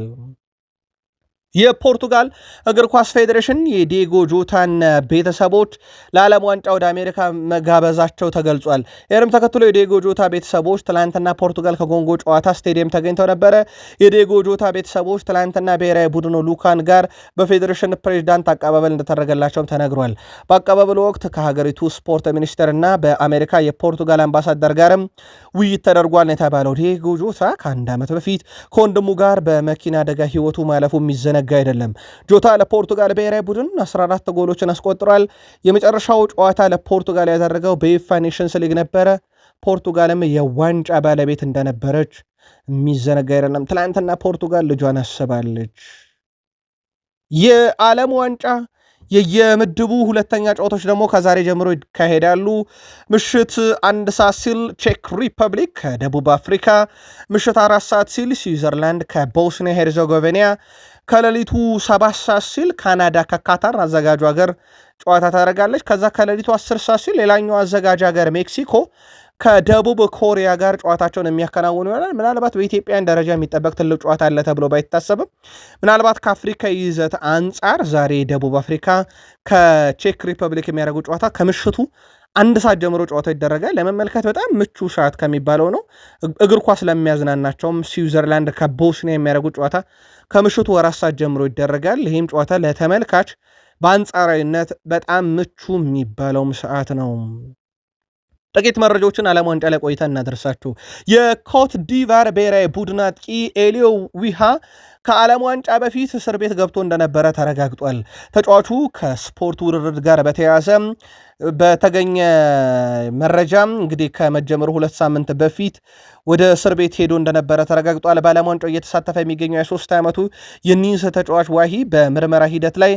የፖርቱጋል እግር ኳስ ፌዴሬሽን የዲየጎ ጆታን ቤተሰቦች ለዓለም ዋንጫ ወደ አሜሪካ መጋበዛቸው ተገልጿል። ይህንም ተከትሎ የዲየጎ ጆታ ቤተሰቦች ትላንትና ፖርቱጋል ከኮንጎ ጨዋታ ስቴዲየም ተገኝተው ነበረ። የዲየጎ ጆታ ቤተሰቦች ትላንትና ብሔራዊ ቡድኑ ሉካን ጋር በፌዴሬሽን ፕሬዚዳንት አቀባበል እንደተደረገላቸውም ተነግሯል። በአቀባበሉ ወቅት ከሀገሪቱ ስፖርት ሚኒስቴር እና በአሜሪካ የፖርቱጋል አምባሳደር ጋርም ውይይት ተደርጓል የተባለው ዲየጎ ጆታ ከአንድ ዓመት በፊት ከወንድሙ ጋር በመኪና አደጋ ህይወቱ ማለፉ የሚዘነጋ አይደለም። ጆታ ለፖርቱጋል ብሔራዊ ቡድን 14 ጎሎችን አስቆጥሯል። የመጨረሻው ጨዋታ ለፖርቱጋል ያደረገው በዩኤፋ ኔሽንስ ሊግ ነበረ። ፖርቱጋልም የዋንጫ ባለቤት እንደነበረች የሚዘነጋ አይደለም። ትላንትና ፖርቱጋል ልጇን አስባለች። የዓለም ዋንጫ የየምድቡ ሁለተኛ ጨዋታዎች ደግሞ ከዛሬ ጀምሮ ይካሄዳሉ። ምሽት 1 ሰዓት ሲል ቼክ ሪፐብሊክ ከደቡብ አፍሪካ፣ ምሽት 4 ሰዓት ሲል ስዊዘርላንድ ከቦስኒያ ሄርዘጎቪና፣ ከሌሊቱ 7 ሰዓት ሲል ካናዳ ከካታር አዘጋጁ ሀገር ጨዋታ ታደርጋለች። ከዛ ከሌሊቱ 10 ሰዓት ሲል ሌላኛው አዘጋጅ ሀገር ሜክሲኮ ከደቡብ ኮሪያ ጋር ጨዋታቸውን የሚያከናውኑ ይሆናል። ምናልባት በኢትዮጵያን ደረጃ የሚጠበቅ ትልቅ ጨዋታ አለ ተብሎ ባይታሰብም ምናልባት ከአፍሪካ ይዘት አንጻር ዛሬ ደቡብ አፍሪካ ከቼክ ሪፐብሊክ የሚያደርጉ ጨዋታ ከምሽቱ 1 ሰዓት ጀምሮ ጨዋታ ይደረጋል። ለመመልከት በጣም ምቹ ሰዓት ከሚባለው ነው። እግር ኳስ ለሚያዝናናቸውም ስዊዘርላንድ ከቦስኒያ የሚያደርጉ ጨዋታ ከምሽቱ 4 ሰዓት ጀምሮ ይደረጋል። ይህም ጨዋታ ለተመልካች በአንጻራዊነት በጣም ምቹ የሚባለውም ሰዓት ነው። ጥቂት መረጃዎችን ዓለም ዋንጫ ላይ ቆይታ እናደርሳችሁ። የኮት ዲቫር ብሔራዊ ቡድን አጥቂ ኤሊዮ ዊሃ ከዓለም ዋንጫ በፊት እስር ቤት ገብቶ እንደነበረ ተረጋግጧል። ተጫዋቹ ከስፖርት ውርርድ ጋር በተያያዘ በተገኘ መረጃም እንግዲህ ከመጀመሩ 2 ሳምንት በፊት ወደ እስር ቤት ሄዶ እንደነበረ ተረጋግጧል። በዓለም ዋንጫው እየተሳተፈ የሚገኘው የ3 ዓመቱ የኒስ ተጫዋች ዋሂ በምርመራ ሂደት ላይ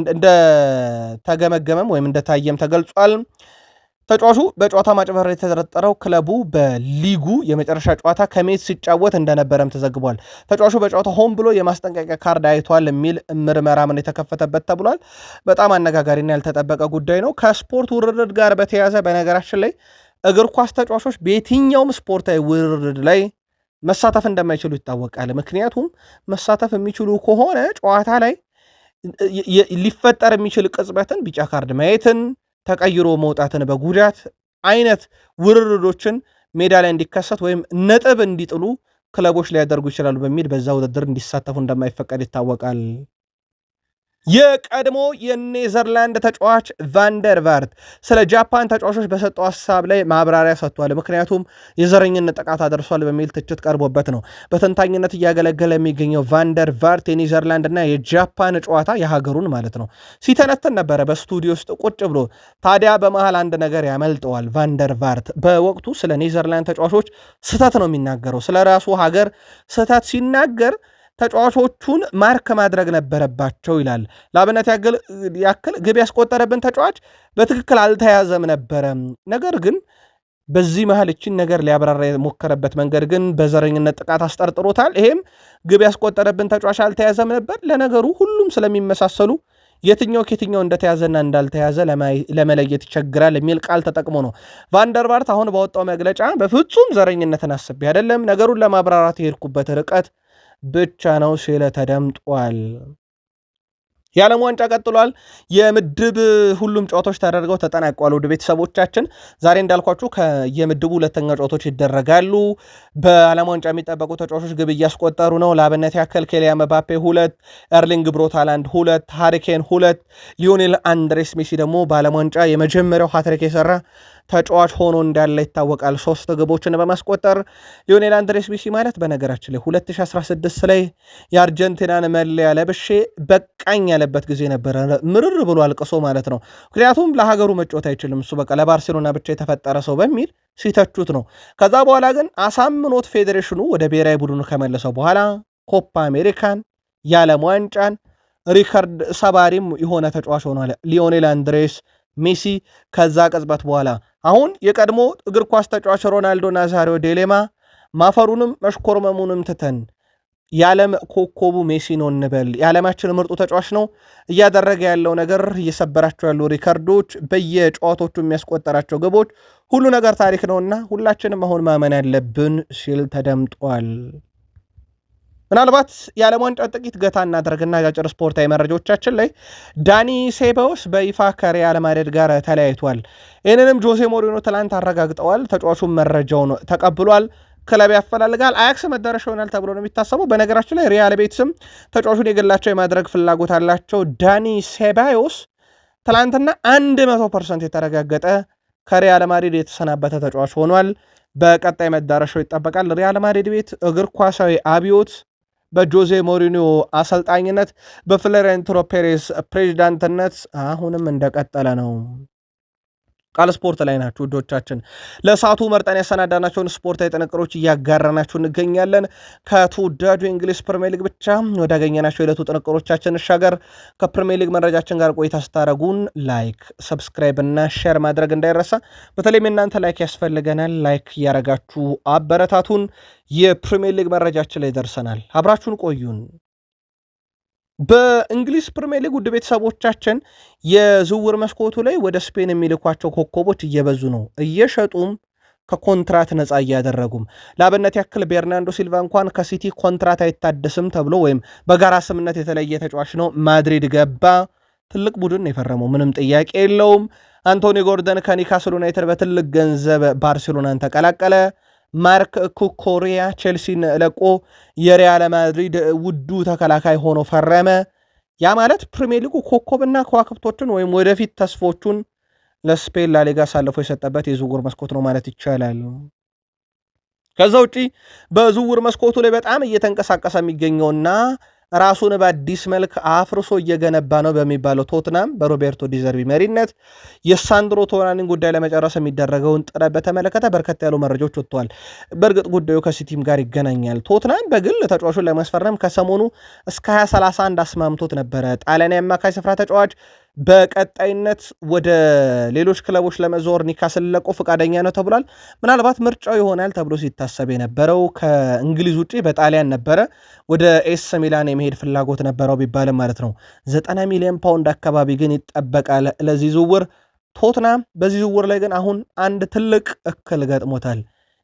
እንደተገመገመም ወይም እንደታየም ተገልጿል። ተጫዋቹ በጨዋታ ማጭበርበር የተጠረጠረው ክለቡ በሊጉ የመጨረሻ ጨዋታ ከሜት ሲጫወት እንደነበረም ተዘግቧል። ተጫዋቹ በጨዋታ ሆን ብሎ የማስጠንቀቂያ ካርድ አይቷል የሚል ምርመራ ምን የተከፈተበት ተብሏል። በጣም አነጋጋሪና ያልተጠበቀ ጉዳይ ነው። ከስፖርት ውርርድ ጋር በተያያዘ በነገራችን ላይ እግር ኳስ ተጫዋቾች በየትኛውም ስፖርታዊ ውርርድ ላይ መሳተፍ እንደማይችሉ ይታወቃል። ምክንያቱም መሳተፍ የሚችሉ ከሆነ ጨዋታ ላይ ሊፈጠር የሚችል ቅጽበትን ቢጫ ካርድ ማየትን ተቀይሮ መውጣትን በጉዳት አይነት ውርርዶችን ሜዳ ላይ እንዲከሰት ወይም ነጥብ እንዲጥሉ ክለቦች ሊያደርጉ ይችላሉ በሚል በዛ ውድድር እንዲሳተፉ እንደማይፈቀድ ይታወቃል። የቀድሞ የኔዘርላንድ ተጫዋች ቫንደር ቫርት ስለ ጃፓን ተጫዋቾች በሰጠው ሐሳብ ላይ ማብራሪያ ሰጥቷል። ምክንያቱም የዘረኝነት ጥቃት አደርሷል በሚል ትችት ቀርቦበት ነው በተንታኝነት እያገለገለ የሚገኘው ቫንደር ቫርት የኔዘርላንድና የጃፓን ጨዋታ የሀገሩን ማለት ነው ሲተነትን ነበረ በስቱዲዮ ውስጥ ቁጭ ብሎ። ታዲያ በመሃል አንድ ነገር ያመልጠዋል። ቫንደር ቫርት በወቅቱ ስለ ኔዘርላንድ ተጫዋቾች ስህተት ነው የሚናገረው። ስለ ራሱ ሀገር ስህተት ሲናገር ተጫዋቾቹን ማርክ ማድረግ ነበረባቸው ይላል። ለአብነት ያክል ግብ ያስቆጠረብን ተጫዋች በትክክል አልተያዘም ነበረ። ነገር ግን በዚህ መሃል እችን ነገር ሊያብራራ የሞከረበት መንገድ ግን በዘረኝነት ጥቃት አስጠርጥሮታል። ይሄም ግብ ያስቆጠረብን ተጫዋች አልተያዘም ነበር። ለነገሩ ሁሉም ስለሚመሳሰሉ የትኛው ከየትኛው እንደተያዘና እንዳልተያዘ ለመለየት ይቸግራል የሚል ቃል ተጠቅሞ ነው ቫንደርቫርት አሁን ባወጣው መግለጫ በፍጹም ዘረኝነትን አስቤ አይደለም፣ ነገሩን ለማብራራት የሄድኩበት ርቀት ብቻ ነው ሲል ተደምጧል። የዓለም ዋንጫ ቀጥሏል። የምድብ ሁሉም ጨዋታዎች ተደርገው ተጠናቀዋል። ወደ ቤተሰቦቻችን ዛሬ እንዳልኳችሁ የምድቡ ሁለተኛ ጨዋታዎች ይደረጋሉ። በዓለም ዋንጫ የሚጠበቁ ተጫዋቾች ግብ እያስቆጠሩ ነው። ለአብነት ያክል ኬሊያን ምባፔ 2፣ ኤርሊንግ ብሮት ሃላንድ 2፣ ሃሪኬን 2፣ ሊዮኔል አንድሬስ ሜሲ ደግሞ በዓለም ዋንጫ የመጀመሪያው ሃትሪክ የሰራ ተጫዋች ሆኖ እንዳለ ይታወቃል። 3 ግቦችን በማስቆጠር ሊዮኔል አንድሬስ ሜሲ ማለት በነገራችን ላይ 2016 ላይ የአርጀንቲናን መለያ ለብሼ በቃኝ ያለበት ጊዜ ነበረ። ምርር ብሎ አልቅሶ ማለት ነው። ምክንያቱም ለሀገሩ መጫወት አይችልም እሱ በቃ ለባርሴሎና ብቻ የተፈጠረ ሰው በሚል ሲተቹት ነው። ከዛ በኋላ ግን አሳምኖት ፌዴሬሽኑ ወደ ብሔራዊ ቡድኑ ከመለሰው በኋላ ኮፓ አሜሪካን፣ የዓለም ዋንጫን ሪከርድ ሰባሪም የሆነ ተጫዋች ሆኗል ሊዮኔል አንድሬስ ሜሲ። ከዛ ቅጽበት በኋላ አሁን የቀድሞ እግር ኳስ ተጫዋች ሮናልዶ ናዛሪዮ ዴሌማ ማፈሩንም መሽኮርመሙንም ትተን የዓለም ኮከቡ ሜሲ ነው እንበል፣ የዓለማችን ምርጡ ተጫዋች ነው፣ እያደረገ ያለው ነገር፣ እየሰበራቸው ያሉ ሪከርዶች፣ በየጨዋታዎቹ የሚያስቆጠራቸው ግቦች፣ ሁሉ ነገር ታሪክ ነውና ሁላችንም አሁን ማመን ያለብን ሲል ተደምጧል። ምናልባት የዓለም ዋንጫ ጥቂት ገታ እናደርግና አጫጭር ስፖርታዊ መረጃዎቻችን ላይ ዳኒ ሴባዮስ በይፋ ከሪያል ማድሪድ ጋር ተለያይቷል። ይህንንም ጆሴ ሞሪኖ ትላንት አረጋግጠዋል። ተጫዋቹን መረጃውን ተቀብሏል። ክለብ ያፈላልጋል። አያክስ መዳረሻ ይሆናል ተብሎ ነው የሚታሰበው። በነገራችን ላይ ሪያል ቤትስም ተጫዋቹን የግላቸው የማድረግ ፍላጎት አላቸው። ዳኒ ሴባዮስ ትላንትና 100% የተረጋገጠ ከሪያል ማድሪድ የተሰናበተ ተጫዋች ሆኗል። በቀጣይ መዳረሻው ይጠበቃል። ሪያል ማድሪድ ቤት እግር ኳሳዊ አብዮት በጆዜ ሞሪኒዮ አሰልጣኝነት በፍሎሬንቲኖ ፔሬዝ ፕሬዚዳንትነት አሁንም እንደቀጠለ ነው። ቃል ስፖርት ላይ ናችሁ ውዶቻችን። ለሰዓቱ መርጠን ያሰናዳናቸውን ስፖርታዊ ጥንቅሮች እያጋራናችሁ እንገኛለን። ከተወዳጁ የእንግሊዝ ፕሪሚየር ሊግ ብቻ ወዳገኘናቸው የዕለቱ ጥንቅሮቻችን እንሻገር። ከፕሪሚየር ሊግ መረጃችን ጋር ቆይታ ስታደረጉን ላይክ፣ ሰብስክራይብ እና ሼር ማድረግ እንዳይረሳ። በተለይም እናንተ ላይክ ያስፈልገናል። ላይክ እያረጋችሁ አበረታቱን። የፕሪሚየር ሊግ መረጃችን ላይ ደርሰናል። አብራችሁን ቆዩን። በእንግሊዝ ፕሪሚየር ሊግ ውድ ቤተሰቦቻችን የዝውውር መስኮቱ ላይ ወደ ስፔን የሚልኳቸው ኮከቦች እየበዙ ነው። እየሸጡም ከኮንትራት ነፃ እያደረጉም። ለአብነት ያክል ቤርናንዶ ሲልቫ እንኳን ከሲቲ ኮንትራት አይታደስም ተብሎ ወይም በጋራ ስምነት የተለየ ተጫዋች ነው። ማድሪድ ገባ። ትልቅ ቡድን የፈረመው ምንም ጥያቄ የለውም። አንቶኒ ጎርደን ከኒካስል ዩናይትድ በትልቅ ገንዘብ ባርሴሎናን ተቀላቀለ። ማርክ ኩኮሪያ ቼልሲን ለቆ የሪያል ማድሪድ ውዱ ተከላካይ ሆኖ ፈረመ። ያ ማለት ፕሪሚየር ሊጉ ኮከብና ከዋክብቶችን ወይም ወደፊት ተስፎቹን ለስፔን ላሊጋ አሳልፎ የሰጠበት የዝውውር መስኮት ነው ማለት ይቻላል። ከዛ ውጪ በዝውውር መስኮቱ ላይ በጣም እየተንቀሳቀሰ የሚገኘውና ራሱን በአዲስ መልክ አፍርሶ እየገነባ ነው በሚባለው ቶትናም በሮቤርቶ ዲዘርቢ መሪነት የሳንድሮ ቶናሊን ጉዳይ ለመጨረስ የሚደረገውን ጥረት በተመለከተ በርከት ያሉ መረጃዎች ወጥተዋል። በእርግጥ ጉዳዩ ከሲቲም ጋር ይገናኛል። ቶትናም በግል ተጫዋቹን ለማስፈረም ከሰሞኑ እስከ 2031 አስማምቶት ነበረ። ጣሊያን አማካይ ስፍራ ተጫዋች በቀጣይነት ወደ ሌሎች ክለቦች ለመዞር ኒውካስል ለቆ ፈቃደኛ ነው ተብሏል። ምናልባት ምርጫው ይሆናል ተብሎ ሲታሰብ የነበረው ከእንግሊዝ ውጪ በጣሊያን ነበረ። ወደ ኤስ ሚላን የመሄድ ፍላጎት ነበረው ቢባልም ማለት ነው። 90 ሚሊዮን ፓውንድ አካባቢ ግን ይጠበቃል ለዚህ ዝውውር። ቶትናም በዚህ ዝውውር ላይ ግን አሁን አንድ ትልቅ እክል ገጥሞታል።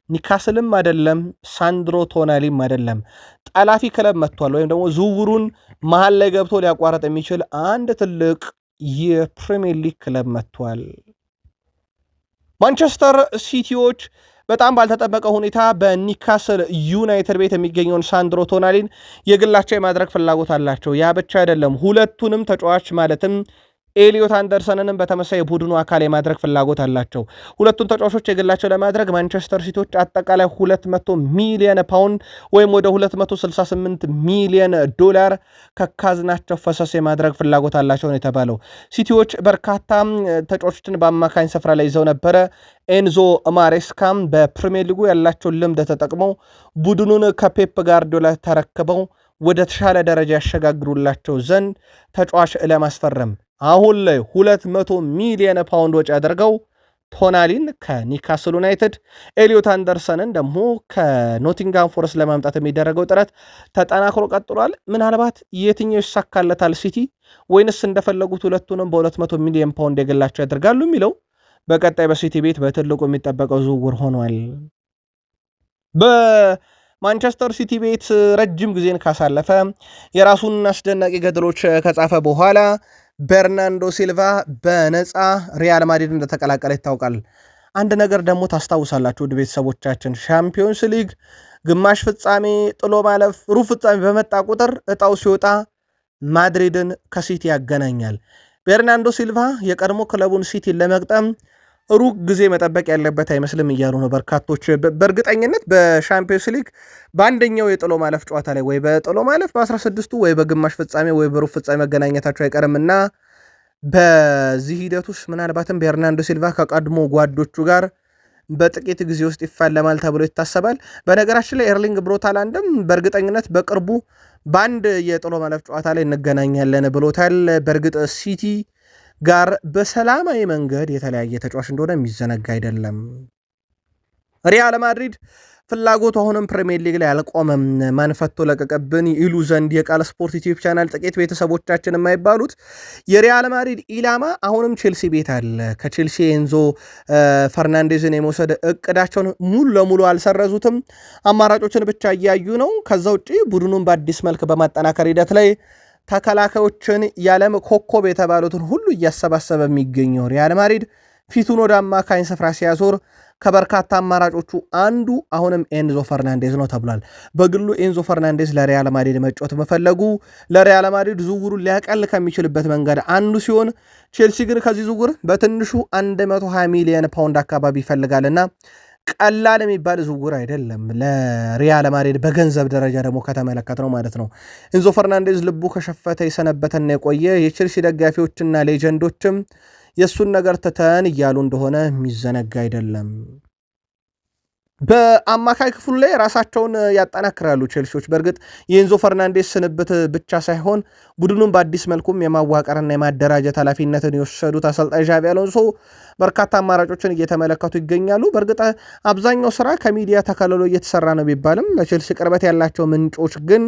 ኒውካስልም አይደለም ሳንድሮ ቶናሊም አይደለም፣ ጠላፊ ክለብ መጥቷል። ወይም ደግሞ ዝውውሩን መሀል ላይ ገብቶ ሊያቋረጥ የሚችል አንድ ትልቅ የፕሪሚየር ሊግ ክለብ መጥቷል። ማንቸስተር ሲቲዎች በጣም ባልተጠበቀ ሁኔታ በኒካስል ዩናይትድ ቤት የሚገኘውን ሳንድሮ ቶናሊን የግላቸው የማድረግ ፍላጎት አላቸው። ያ ብቻ አይደለም፣ ሁለቱንም ተጫዋች ማለትም ኤሊዮት አንደርሰንንም በተመሳይ የቡድኑ አካል የማድረግ ፍላጎት አላቸው። ሁለቱን ተጫዋቾች የግላቸው ለማድረግ ማንቸስተር ሲቲዎች አጠቃላይ 200 ሚሊዮን ፓውንድ ወይም ወደ 268 ሚሊዮን ዶላር ከካዝናቸው ፈሰስ የማድረግ ፍላጎት አላቸው ነው የተባለው። ሲቲዎች በርካታ ተጫዋቾችን በአማካኝ ስፍራ ላይ ይዘው ነበረ። ኤንዞ ማሬስካም በፕሪሚየር ሊጉ ያላቸውን ልምድ ተጠቅመው ቡድኑን ከፔፕ ጋርዲዮላ ተረክበው ወደ ተሻለ ደረጃ ያሸጋግሩላቸው ዘንድ ተጫዋች ለማስፈረም አሁን ላይ 200 ሚሊዮን ፓውንድ ወጪ አድርገው ቶናሊን ከኒካስል ዩናይትድ ኤሊዮት አንደርሰንን ደግሞ ከኖቲንጋም ፎረስት ለማምጣት የሚደረገው ጥረት ተጠናክሮ ቀጥሏል። ምናልባት የትኛው ይሳካለታል ሲቲ ወይንስ እንደፈለጉት ሁለቱንም በ200 ሚሊዮን ፓውንድ የግላቸው ያደርጋሉ የሚለው በቀጣይ በሲቲ ቤት በትልቁ የሚጠበቀው ዝውውር ሆኗል። በማንቸስተር ሲቲ ቤት ረጅም ጊዜን ካሳለፈ የራሱን አስደናቂ ገድሎች ከጻፈ በኋላ በርናንዶ ሲልቫ በነፃ ሪያል ማድሪድ እንደተቀላቀለ ይታወቃል። አንድ ነገር ደግሞ ታስታውሳላችሁ ውድ ቤተሰቦቻችን፣ ሻምፒዮንስ ሊግ ግማሽ ፍጻሜ፣ ጥሎ ማለፍ፣ ሩብ ፍጻሜ በመጣ ቁጥር እጣው ሲወጣ ማድሪድን ከሲቲ ያገናኛል። በርናንዶ ሲልቫ የቀድሞ ክለቡን ሲቲን ለመግጠም ሩቅ ጊዜ መጠበቅ ያለበት አይመስልም እያሉ ነው በርካቶች። በእርግጠኝነት በሻምፒዮንስ ሊግ በአንደኛው የጥሎ ማለፍ ጨዋታ ላይ ወይ በጥሎ ማለፍ በ16ቱ ወይ በግማሽ ፍጻሜ ወይ በሩብ ፍጻሜ መገናኘታቸው አይቀርምና በዚህ ሂደት ውስጥ ምናልባትም በርናንዶ ሲልቫ ከቀድሞ ጓዶቹ ጋር በጥቂት ጊዜ ውስጥ ይፋለማል ተብሎ ይታሰባል። በነገራችን ላይ ኤርሊንግ ብሮት ሃላንድም በእርግጠኝነት በቅርቡ በአንድ የጥሎ ማለፍ ጨዋታ ላይ እንገናኛለን ብሎታል። በእርግጥ ሲቲ ጋር በሰላማዊ መንገድ የተለያየ ተጫዋች እንደሆነ የሚዘነጋ አይደለም። ሪያል ማድሪድ ፍላጎቱ አሁንም ፕሪሚየር ሊግ ላይ አልቆመም። ማንፈቶ ለቀቀብን ይሉ ዘንድ የቃል ስፖርት ዩቲዩብ ቻናል ጥቂት ቤተሰቦቻችን የማይባሉት የሪያል ማድሪድ ኢላማ አሁንም ቼልሲ ቤት አለ። ከቼልሲ ኤንዞ ፈርናንዴዝን የመውሰድ እቅዳቸውን ሙሉ ለሙሉ አልሰረዙትም። አማራጮችን ብቻ እያዩ ነው። ከዛ ውጭ ቡድኑን በአዲስ መልክ በማጠናከር ሂደት ላይ ተከላካዮችን የዓለም ኮከብ የተባሉትን ሁሉ እያሰባሰበ የሚገኘው ሪያል ማድሪድ ፊቱን ወደ አማካኝ ስፍራ ሲያዞር ከበርካታ አማራጮቹ አንዱ አሁንም ኤንዞ ፈርናንዴዝ ነው ተብሏል። በግሉ ኤንዞ ፈርናንዴዝ ለሪያል ማድሪድ መጫወት መፈለጉ ለሪያል ማድሪድ ዝውውሩን ሊያቀል ከሚችልበት መንገድ አንዱ ሲሆን፣ ቼልሲ ግን ከዚህ ዝውውር በትንሹ 120 ሚሊዮን ፓውንድ አካባቢ ይፈልጋልና ቀላል የሚባል ዝውውር አይደለም ለሪያል ማድሪድ በገንዘብ ደረጃ ደግሞ ከተመለከት ነው ማለት ነው። ኤንዞ ፈርናንዴዝ ልቡ ከሸፈተ የሰነበተና የቆየ የቼልሲ ደጋፊዎችና ሌጀንዶችም የእሱን ነገር ትተን እያሉ እንደሆነ የሚዘነጋ አይደለም። በአማካይ ክፍሉ ላይ ራሳቸውን ያጠናክራሉ ቼልሲዎች። በእርግጥ የኤንዞ ፈርናንዴስ ስንብት ብቻ ሳይሆን ቡድኑን በአዲስ መልኩም የማዋቀርና የማደራጀት ኃላፊነትን የወሰዱት አሰልጣኝ ዣቪ አሎንሶ በርካታ አማራጮችን እየተመለከቱ ይገኛሉ። በእርግጥ አብዛኛው ስራ ከሚዲያ ተከልሎ እየተሰራ ነው ቢባልም ለቼልሲ ቅርበት ያላቸው ምንጮች ግን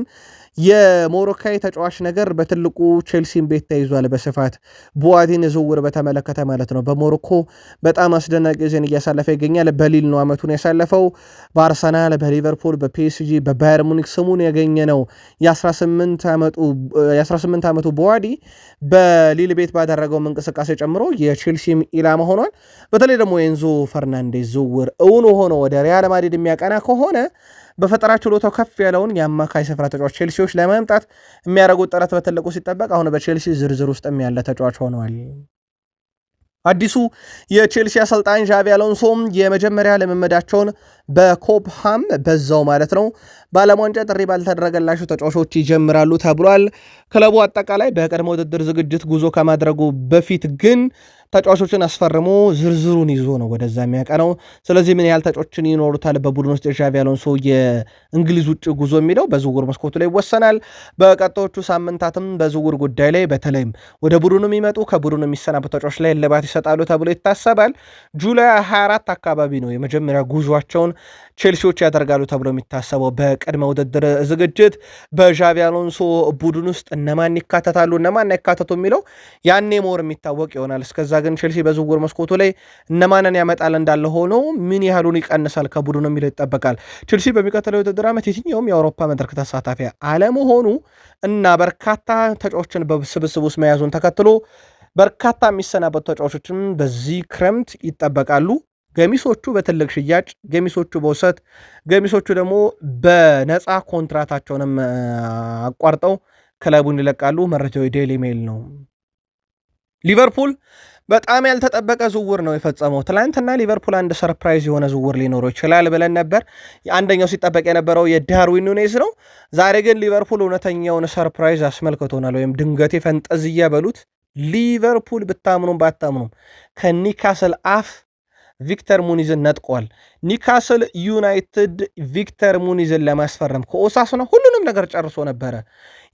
የሞሮካዊ ተጫዋች ነገር በትልቁ ቼልሲን ቤት ተይዟል በስፋት ቡዋዲን ዝውውር በተመለከተ ማለት ነው። በሞሮኮ በጣም አስደናቂ ጊዜን እያሳለፈ ይገኛል። በሊል ነው ዓመቱን ያሳለፈው። በአርሰናል፣ በሊቨርፑል፣ በፒኤስጂ፣ በባየር ሙኒክ ስሙን ያገኘ ነው። የ18 ዓመቱ ቡዋዲ በሊል ቤት ባደረገው እንቅስቃሴ ጨምሮ የቼልሲም ኢላማ ሆኗል። በተለይ ደግሞ ኤንዞ ፈርናንዴዝ ዝውውር እውን ሆኖ ወደ ሪያል ማድሪድ የሚያቀና ከሆነ በፈጠራ ችሎታው ከፍ ያለውን የአማካይ ስፍራ ተጫዋች ቼልሲዎች ለማምጣት የሚያደርጉት ጥረት በትልቁ ሲጠበቅ አሁን በቼልሲ ዝርዝር ውስጥም ያለ ተጫዋች ሆነዋል። አዲሱ የቼልሲ አሰልጣኝ ዣቪ አሎንሶም የመጀመሪያ ልምምዳቸውን በኮብሃም በዛው ማለት ነው በዓለም ዋንጫ ጥሪ ባልተደረገላቸው ተጫዋቾች ይጀምራሉ ተብሏል። ክለቡ አጠቃላይ በቀድሞ ውድድር ዝግጅት ጉዞ ከማድረጉ በፊት ግን ተጫዋቾችን አስፈርሞ ዝርዝሩን ይዞ ነው ወደዛ የሚያቀነው። ስለዚህ ምን ያህል ተጫዋቾችን ይኖሩታል በቡድን ውስጥ የዣቪ አሎንሶ የእንግሊዝ ውጭ ጉዞ የሚለው በዝውውር መስኮቱ ላይ ይወሰናል። በቀጣዮቹ ሳምንታትም በዝውውር ጉዳይ ላይ በተለይም ወደ ቡድኑ የሚመጡ ከቡድኑ የሚሰናበቱ ተጫዋቾች ላይ እልባት ይሰጣሉ ተብሎ ይታሰባል። ጁላይ 24 አካባቢ ነው የመጀመሪያ ጉዟቸውን ቼልሲዎች ያደርጋሉ ተብሎ የሚታሰበው። በቅድመ ውድድር ዝግጅት በዣቪ አሎንሶ ቡድን ውስጥ እነማን ይካተታሉ እነማን አይካተቱ የሚለው ያኔ ሞር የሚታወቅ ይሆናል። እስከዛ ግን ቼልሲ በዝውውር መስኮቱ ላይ እነማንን ያመጣል እንዳለ ሆኖ ምን ያህሉን ይቀንሳል ከቡድኑ የሚለው ይጠበቃል። ቼልሲ በሚቀጥለው የውድድር ዓመት የትኛውም የአውሮፓ መድረክ ተሳታፊ አለመሆኑ እና በርካታ ተጫዋቾችን በስብስብ ውስጥ መያዙን ተከትሎ በርካታ የሚሰናበቱ ተጫዋቾችን በዚህ ክረምት ይጠበቃሉ። ገሚሶቹ በትልቅ ሽያጭ፣ ገሚሶቹ በውሰት፣ ገሚሶቹ ደግሞ በነፃ ኮንትራታቸውንም አቋርጠው ክለቡን ይለቃሉ። መረጃው ዴይሊ ሜል ነው። ሊቨርፑል በጣም ያልተጠበቀ ዝውውር ነው የፈጸመው። ትላንትና ሊቨርፑል አንድ ሰርፕራይዝ የሆነ ዝውውር ሊኖረው ይችላል ብለን ነበር። አንደኛው ሲጠበቅ የነበረው የዳርዊን ኑኔዝ ነው። ዛሬ ግን ሊቨርፑል እውነተኛውን ሰርፕራይዝ አስመልክቶናል፣ ወይም ድንገቴ ፈንጠዝያ በሉት። ሊቨርፑል ብታምኑም ባታምኑም ከኒካስል አፍ ቪክተር ሙኒዝን ነጥቋል። ኒካስል ዩናይትድ ቪክተር ሙኒዝን ለማስፈረም ከኦሳሱና ሁሉንም ነገር ጨርሶ ነበረ።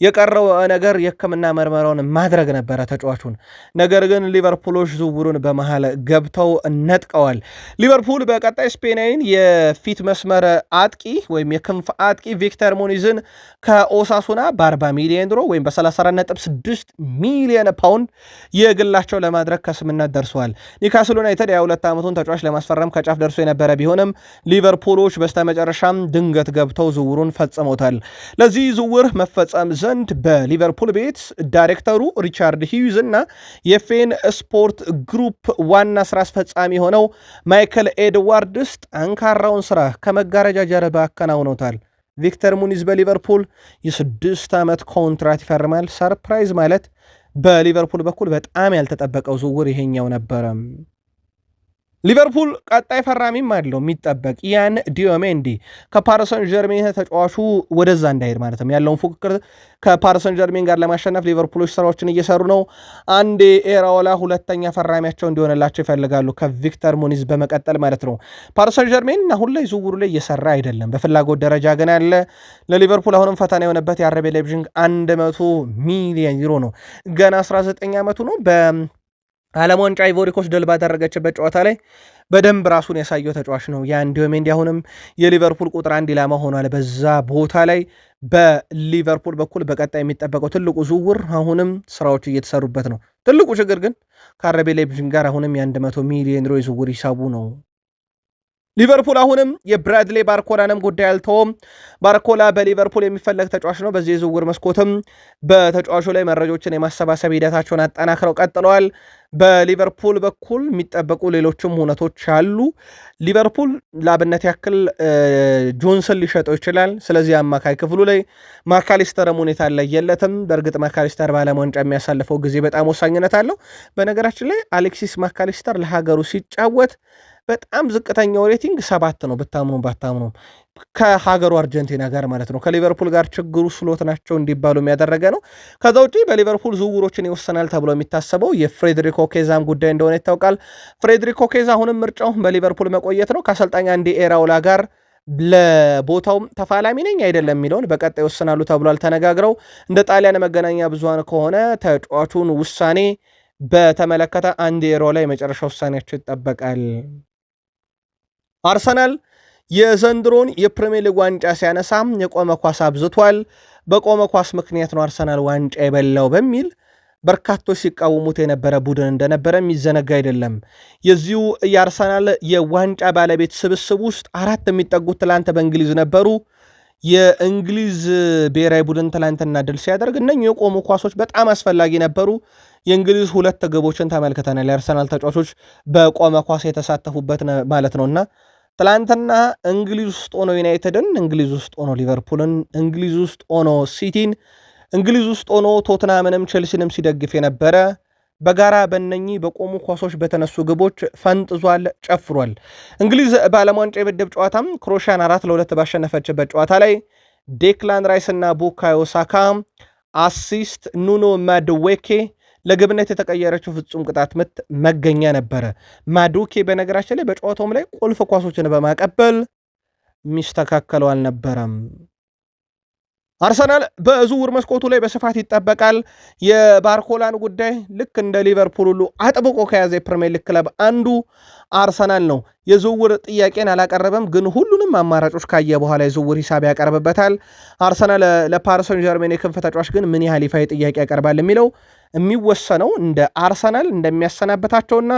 የቀረው ነገር የሕክምና ምርመራውን ማድረግ ነበረ ተጫዋቹን። ነገር ግን ሊቨርፑሎች ዝውውሩን በመሃል ገብተው ነጥቀዋል። ሊቨርፑል በቀጣይ ስፔናዊን የፊት መስመር አጥቂ ወይም የክንፍ አጥቂ ቪክተር ሙኒዝን ከኦሳሱና በ40 ሚሊዮን ዩሮ ወይም በ34.6 ሚሊዮን ፓውንድ የግላቸው ለማድረግ ከስምነት ደርሰዋል። ኒካስል ዩናይትድ የ2 ዓመቱን ተጫዋች ለማስፈረም ከጫፍ ደርሶ የነበረ ቢሆንም ሊቨርፑሎች በስተመጨረሻም ድንገት ገብተው ዝውውሩን ፈጽመውታል። ለዚህ ዝውውር መፈጸም ዘንድ በሊቨርፑል ቤት ዳይሬክተሩ ሪቻርድ ሂዩዝ እና የፌን ስፖርት ግሩፕ ዋና ስራ አስፈጻሚ ሆነው ማይክል ኤድዋርድስ ጠንካራውን ስራ ከመጋረጃ ጀርባ አከናውነውታል። ቪክተር ሙኒዝ በሊቨርፑል የ6 ዓመት ኮንትራት ይፈርማል። ሰርፕራይዝ ማለት በሊቨርፑል በኩል በጣም ያልተጠበቀው ዝውውር ይሄኛው ነበረ። ሊቨርፑል ቀጣይ ፈራሚም አለው የሚጠበቅ ያን ዲዮሜንዲ ከፓሪሰን ጀርሜን ተጫዋቹ ወደዛ እንዳይሄድ ማለትም ያለውን ፉክክር ከፓሪሰን ጀርሜን ጋር ለማሸነፍ ሊቨርፑሎች ስራዎችን እየሰሩ ነው። አንዴ ኤራኦላ ሁለተኛ ፈራሚያቸው እንዲሆንላቸው ይፈልጋሉ ከቪክተር ሙኒዝ በመቀጠል ማለት ነው። ፓሪሰን ጀርሜን አሁን ላይ ዝውውሩ ላይ እየሰራ አይደለም። በፍላጎት ደረጃ ግን ያለ ለሊቨርፑል አሁንም ፈተና የሆነበት የአረቤ ላይፕዚግ 100 ሚሊዮን ዩሮ ነው። ገና 19 ዓመቱ ነው። ዓለም ዋንጫ አይቮሪ ኮስት ድል ባደረገችበት ጨዋታ ላይ በደንብ ራሱን ያሳየው ተጫዋች ነው። ያን ዲዮሜንዲ አሁንም የሊቨርፑል ቁጥር 1 ኢላማ ሆኗል በዛ ቦታ ላይ። በሊቨርፑል በኩል በቀጣይ የሚጠበቀው ትልቁ ዝውውር አሁንም ስራዎች እየተሰሩበት ነው። ትልቁ ችግር ግን ከአረቤ ላይፕዚግ ጋር አሁንም የ100 ሚሊዮን ዩሮ ዝውውር ሂሳቡ ነው። ሊቨርፑል አሁንም የብራድሌ ባርኮላንም ጉዳይ አልተወም። ባርኮላ በሊቨርፑል የሚፈለግ ተጫዋች ነው። በዚህ የዝውውር መስኮትም በተጫዋቹ ላይ መረጃዎችን የማሰባሰብ ሂደታቸውን አጠናክረው ቀጥለዋል። በሊቨርፑል በኩል የሚጠበቁ ሌሎችም ሁነቶች አሉ። ሊቨርፑል ለአብነት ያክል ጆንሰን ሊሸጠው ይችላል። ስለዚህ አማካይ ክፍሉ ላይ ማካሊስተርም ሁኔታ አለየለትም። በእርግጥ ማካሊስተር በዓለም ዋንጫ የሚያሳልፈው ጊዜ በጣም ወሳኝነት አለው። በነገራችን ላይ አሌክሲስ ማካሊስተር ለሀገሩ ሲጫወት በጣም ዝቅተኛው ሬቲንግ 7 ነው። ብታምኑ ባታምኑ ከሀገሩ አርጀንቲና ጋር ማለት ነው። ከሊቨርፑል ጋር ችግሩ ስሎት ናቸው እንዲባሉ የሚያደረገ ነው። ከዛ ውጪ በሊቨርፑል ዝውውሮችን ይወሰናል ተብሎ የሚታሰበው የፍሬድሪኮ ኬዛም ጉዳይ እንደሆነ ይታወቃል። ፍሬድሪኮ ኬዛ አሁንም ምርጫው በሊቨርፑል መቆየት ነው። ከአሰልጣኝ አንዲ ኤራውላ ጋር ለቦታውም ተፋላሚ ነኝ አይደለም የሚለውን በቀጣይ ይወስናሉ ተብሏል ተነጋግረው። እንደ ጣሊያን መገናኛ ብዙሃን ከሆነ ተጫዋቹን ውሳኔ በተመለከተ አንዲ ኤራውላ የመጨረሻ ውሳኔያቸው ይጠበቃል። አርሰናል የዘንድሮን የፕሪሚየር ሊግ ዋንጫ ሲያነሳ የቆመ ኳስ አብዝቷል። በቆመ ኳስ ምክንያት ነው አርሰናል ዋንጫ የበላው በሚል በርካቶች ሲቃወሙት የነበረ ቡድን እንደነበረ የሚዘነጋ አይደለም። የዚሁ የአርሰናል የዋንጫ ባለቤት ስብስብ ውስጥ 4 የሚጠጉት ትላንት በእንግሊዝ ነበሩ። የእንግሊዝ ብሔራዊ ቡድን ትላንትና ድል ሲያደርግ እነኚህ የቆሙ ኳሶች በጣም አስፈላጊ ነበሩ። የእንግሊዝ 2 ግቦችን ተመልክተናል። የአርሰናል ተጫዋቾች በቆመ ኳስ የተሳተፉበት ማለት ነውና ትላንትና እንግሊዝ ውስጥ ሆኖ ዩናይትድን፣ እንግሊዝ ውስጥ ሆኖ ሊቨርፑልን፣ እንግሊዝ ውስጥ ሆኖ ሲቲን፣ እንግሊዝ ውስጥ ሆኖ ቶትናምንም ቼልሲንም ሲደግፍ የነበረ በጋራ በእነኚህ በቆሙ ኳሶች በተነሱ ግቦች ፈንጥዟል፣ ጨፍሯል። እንግሊዝ በዓለም ዋንጫ የምድብ ጨዋታም ክሮሻን 4-2 ባሸነፈችበት ጨዋታ ላይ ዴክላን ራይስ እና ቡካዮ ሳካ አሲስት፣ ኑኖ ማድዌኬ ለግብነት የተቀየረችው ፍጹም ቅጣት ምት መገኛ ነበረ። ማዱኬ በነገራችን ላይ በጨዋታውም ላይ ቁልፍ ኳሶችን በማቀበል የሚስተካከለው አልነበረም። አርሰናል በዝውውር መስኮቱ ላይ በስፋት ይጠበቃል። የባርኮላን ጉዳይ ልክ እንደ ሊቨርፑል ሁሉ አጥብቆ ከያዘ የፕሪሚየር ሊግ ክለብ አንዱ አርሰናል ነው። የዝውውር ጥያቄን አላቀረበም፣ ግን ሁሉንም አማራጮች ካየ በኋላ የዝውውር ሂሳብ ያቀርብበታል። አርሰናል ለፓሪስ ሰን ዠርሜን የክንፍ ተጫዋች ግን ምን ያህል ይፋዊ ጥያቄ ያቀርባል የሚለው የሚወሰነው እንደ አርሰናል እንደሚያሰናበታቸውና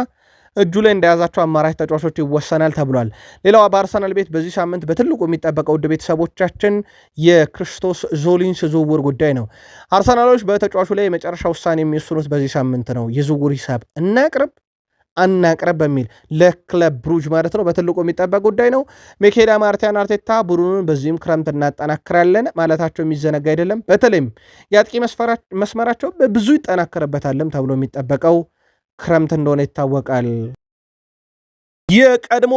እጁ ላይ እንደያዛቸው አማራጭ ተጫዋቾች ይወሰናል ተብሏል። ሌላው በአርሰናል ቤት በዚህ ሳምንት በትልቁ የሚጠበቀው ውድ ቤተሰቦቻችን የክርስቶስ ዞሊንስ ዝውውር ጉዳይ ነው። አርሰናሎች በተጫዋቹ ላይ የመጨረሻ ውሳኔ የሚወስኑት በዚህ ሳምንት ነው። የዝውውር ሂሳብ እናቅርብ አናቅርብ በሚል ለክለብ ብሩጅ ማለት ነው በትልቁ የሚጠበቅ ጉዳይ ነው። ሚኬል አርቴታ ቡድኑን በዚህም ክረምት እናጠናክራለን ማለታቸው የሚዘነጋ አይደለም። በተለይም የአጥቂ መስመራቸው ብዙ ይጠናከርበታልም ተብሎ የሚጠበቀው ክረምት እንደሆነ ይታወቃል። የቀድሞ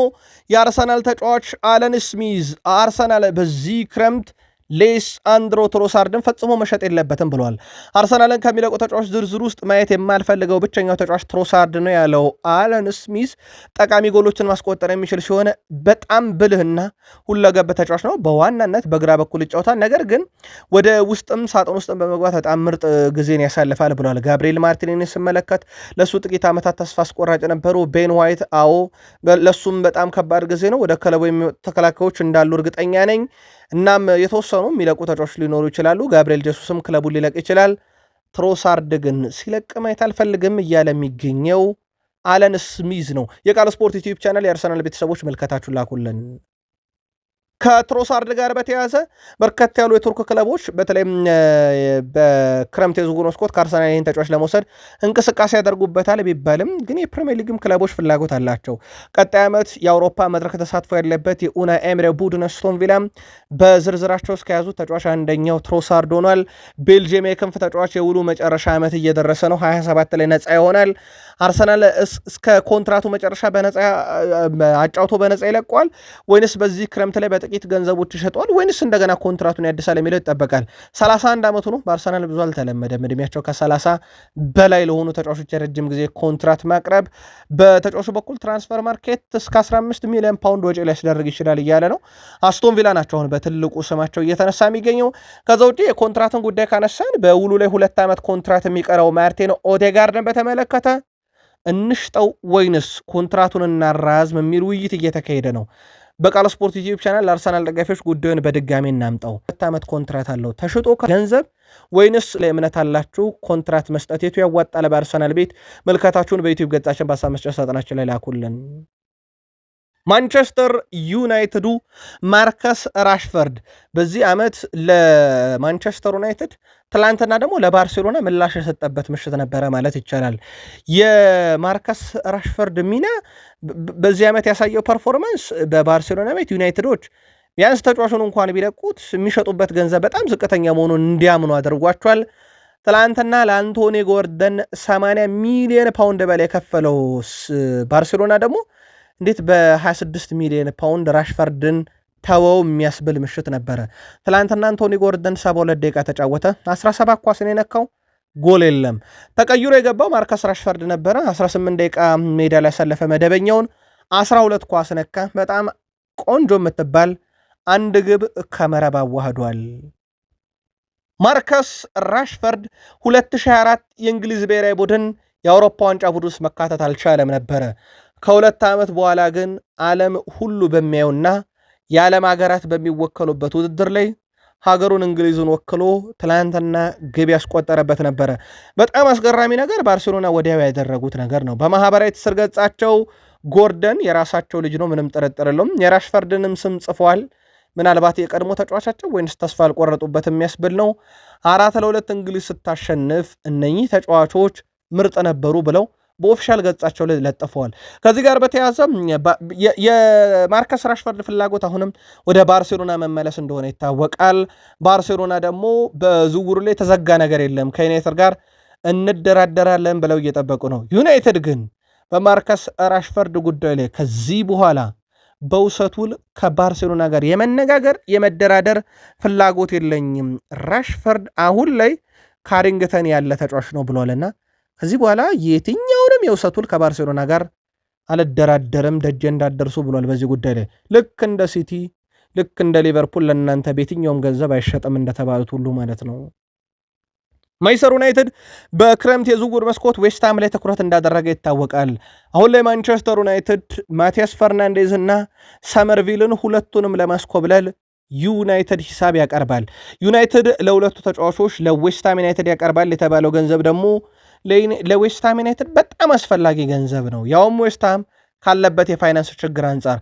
የአርሰናል ተጫዋች አለን ስሚዝ አርሰናል በዚህ ክረምት ሌሳንድሮ ትሮሳርድን ፈጽሞ መሸጥ የለበትም ብሏል። አርሰናልን ከሚለቁ ተጫዋች ዝርዝር ውስጥ ማየት የማልፈልገው ብቸኛው ተጫዋች ትሮሳርድ ነው ያለው አለን ስሚዝ ጠቃሚ ጎሎችን ማስቆጠር የሚችል ሲሆን በጣም ብልህና ሁለገብ ተጫዋች ነው። በዋናነት በግራ በኩል ይጫወታል፣ ነገር ግን ወደ ውስጥም ሳጥን ውስጥም በመግባት በጣም ምርጥ ጊዜን ያሳልፋል ብሏል። ጋብሪኤል ማርቲኔሊን ስመለከት ለሱ ጥቂት ዓመታት ተስፋ አስቆራጭ ነበሩ። ቤን ዋይት ለሱም በጣም ከባድ ጊዜ ነው። ወደ ክለቡ የሚወጡ ተከላካዮች እንዳሉ እርግጠኛ ነኝ። እናም የተወሰኑ የሚለቁ ተጫዋቾች ሊኖሩ ይችላሉ። ጋብሪኤል ጀሱስም ክለቡን ሊለቅ ይችላል። ትሮሳርድ ግን ሲለቅ ማየት አልፈልግም እያለ የሚገኘው አለን ስሚዝ ነው። የቃል ስፖርት ዩቲዩብ ቻናል የአርሰናል ቤተሰቦች መልከታችሁን ላኩልን። ከትሮሳርድ ጋር በተያያዘ በርከት ያሉ የቱርክ ክለቦች በተለይም በክረምት የዝውውር መስኮት ከአርሰናል ይህን ተጫዋች ለመውሰድ እንቅስቃሴ ያደርጉበታል ቢባልም ግን የፕሪሚየር ሊግም ክለቦች ፍላጎት አላቸው። ቀጣይ ዓመት የአውሮፓ መድረክ ተሳትፎ ያለበት የኡናይ ኤምሬ ቡድን አስቶን ቪላ በዝርዝራቸው እስከያዙ ተጫዋች አንደኛው ትሮሳርድ ሆኗል። ቤልጅየም የክንፍ ተጫዋች የውሉ መጨረሻ ዓመት እየደረሰ ነው። 27 ላይ ነፃ ይሆናል። አርሰናል እስከ ኮንትራቱ መጨረሻ አጫውቶ በነፃ ይለቀዋል ወይንስ በዚህ ክረምት ላይ ጥቂት ገንዘቦች ይሸጠዋል ወይንስ እንደገና ኮንትራቱን ያድሳል የሚለው ይጠበቃል። 31 ዓመቱ ነው። በአርሰናል ብዙ አልተለመደም እድሜያቸው ከ30 በላይ ለሆኑ ተጫዋቾች የረጅም ጊዜ ኮንትራት ማቅረብ። በተጫዋቹ በኩል ትራንስፈር ማርኬት እስከ 15 ሚሊዮን ፓውንድ ወጪ ሊያስደርግ ይችላል እያለ ነው። አስቶን ቪላ ናቸው አሁን በትልቁ ስማቸው እየተነሳ የሚገኘው። ከዛ ውጪ የኮንትራትን ጉዳይ ካነሳን በውሉ ላይ 2 ዓመት ኮንትራት የሚቀረው ማርቲን ኦዴጋርድን በተመለከተ እንሽጠው ወይንስ ኮንትራቱን እናራዝም የሚል ውይይት እየተካሄደ ነው። በቃል ስፖርት ዩቲዩብ ቻናል ለአርሰናል ደጋፊዎች ጉዳዩን በድጋሚ እናምጣው። 2 ዓመት ኮንትራት አለው ተሽጦ ገንዘብ ወይንስ ለእምነት አላችሁ ኮንትራት መስጠት የቱ ያዋጣል? በአርሰናል ቤት መልከታችሁን በዩቲዩብ ገጻችን በሀሳብ መስጫ ሳጥናችን ላይ ላኩልን። ማንቸስተር ዩናይትዱ ማርከስ ራሽፈርድ በዚህ ዓመት ለማንቸስተር ዩናይትድ ትላንትና ደግሞ ለባርሴሎና ምላሽ የሰጠበት ምሽት ነበረ ማለት ይቻላል። የማርከስ ራሽፈርድ ሚና በዚህ ዓመት ያሳየው ፐርፎርማንስ በባርሴሎና ቤት ዩናይትዶች ቢያንስ ተጫዋቹን እንኳን ቢለቁት የሚሸጡበት ገንዘብ በጣም ዝቅተኛ መሆኑን እንዲያምኑ አድርጓቸዋል። ትላንትና ለአንቶኒ ጎርደን 80 ሚሊዮን ፓውንድ በላይ የከፈለው ባርሴሎና ደግሞ እንዴት በ26 ሚሊዮን ፓውንድ ራሽፈርድን ተወው የሚያስብል ምሽት ነበረ። ትላንትና አንቶኒ ጎርደን 72 ደቂቃ ተጫወተ። 17 ኳስን የነካው ጎል የለም። ተቀይሮ የገባው ማርከስ ራሽፈርድ ነበረ። 18 ደቂቃ ሜዳ ላይ ያሳለፈ መደበኛውን 12 ኳስ ነካ። በጣም ቆንጆ የምትባል አንድ ግብ ከመረብ አዋህዷል። ማርከስ ራሽፈርድ 2024 የእንግሊዝ ብሔራዊ ቡድን የአውሮፓ ዋንጫ ቡድን ውስጥ መካተት አልቻለም ነበረ። ከ2 ዓመት በኋላ ግን ዓለም ሁሉ በሚያዩና የዓለም ሀገራት በሚወከሉበት ውድድር ላይ ሀገሩን እንግሊዝን ወክሎ ትላንትና ግብ ያስቆጠረበት ነበረ። በጣም አስገራሚ ነገር ባርሴሎና ወዲያው ያደረጉት ነገር ነው። በማህበራዊ ትስስር ገጻቸው ጎርደን የራሳቸው ልጅ ነው፣ ምንም ጥርጥር የለውም። የራሽፈርድንም ስም ጽፏል። ምናልባት የቀድሞ ተጫዋቻቸው ወይንስ ተስፋ አልቆረጡበት የሚያስብል ነው። 4-2 እንግሊዝ ስታሸንፍ እነኚህ ተጫዋቾች ምርጥ ነበሩ ብለው በኦፊሻል ገጻቸው ላይ ለጥፈዋል። ከዚህ ጋር በተያያዘ የማርከስ ራሽፈርድ ፍላጎት አሁንም ወደ ባርሴሎና መመለስ እንደሆነ ይታወቃል። ባርሴሎና ደግሞ በዝውውሩ ላይ የተዘጋ ነገር የለም ከዩናይትድ ጋር እንደራደራለን ብለው እየጠበቁ ነው። ዩናይትድ ግን በማርከስ ራሽፈርድ ጉዳይ ላይ ከዚህ በኋላ በውሰት ውል ከባርሴሎና ጋር የመነጋገር የመደራደር ፍላጎት የለኝም፣ ራሽፈርድ አሁን ላይ ካሪንግተን ያለ ተጫዋች ነው ብሏልና ከዚህ በኋላ የትኛውንም የውሰት ውል ከባርሴሎና ጋር አልደራደርም፣ ደጀ እንዳደርሱ ብሏል። በዚህ ጉዳይ ላይ ልክ እንደ ሲቲ ልክ እንደ ሊቨርፑል ለእናንተ በየትኛውም ገንዘብ አይሸጥም እንደተባሉት ሁሉ ማለት ነው። ማንቸስተር ዩናይትድ በክረምት የዝውውር መስኮት ዌስትሃም ላይ ትኩረት እንዳደረገ ይታወቃል። አሁን ላይ ማንቸስተር ዩናይትድ ማቲያስ ፈርናንዴዝ እና ሰመርቪልን ሁለቱንም ለማስኮብለል ዩናይትድ ሂሳብ ያቀርባል። ዩናይትድ ለሁለቱ ተጫዋቾች ለዌስትሃም ዩናይትድ ያቀርባል የተባለው ገንዘብ ደግሞ ለዌስትሃም ዩናይትድ በጣም አስፈላጊ ገንዘብ ነው። ያውም ዌስትሃም ካለበት የፋይናንስ ችግር አንጻር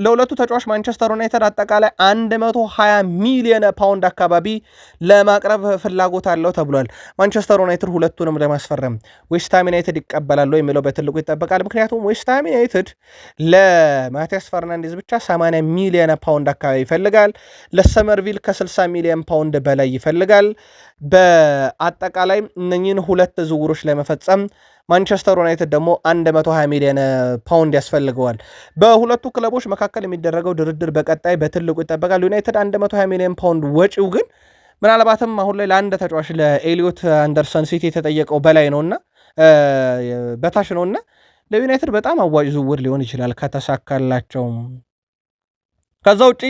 ለሁለቱ ተጫዋች ማንቸስተር ዩናይትድ አጠቃላይ 120 ሚሊዮን ፓውንድ አካባቢ ለማቅረብ ፍላጎት አለው ተብሏል። ማንቸስተር ዩናይትድ ሁለቱንም ለማስፈረም ዌስትሃም ዩናይትድ ይቀበላሉ የሚለው በትልቁ ይጠበቃል። ምክንያቱም ዌስትሃም ዩናይትድ ለማቲያስ ፈርናንዴዝ ብቻ 80 ሚሊዮን ፓውንድ አካባቢ ይፈልጋል። ለሰመርቪል ከ60 ሚሊዮን ፓውንድ በላይ ይፈልጋል። በአጠቃላይ እነኚህን ሁለት ዝውውሮች ለመፈጸም ማንቸስተር ዩናይትድ ደግሞ 120 ሚሊዮን ፓውንድ ያስፈልገዋል። በሁለቱ ክለቦች መካከል የሚደረገው ድርድር በቀጣይ በትልቁ ይጠበቃል። ዩናይትድ 120 ሚሊዮን ፓውንድ ወጪው ግን ምናልባትም አሁን ላይ ለአንድ ተጫዋች ለኤሊዮት አንደርሰን ሲቲ የተጠየቀው በላይ ነውና በታች ነውና ለዩናይትድ በጣም አዋጭ ዝውውር ሊሆን ይችላል ከተሳካላቸው። ከዛ ውጪ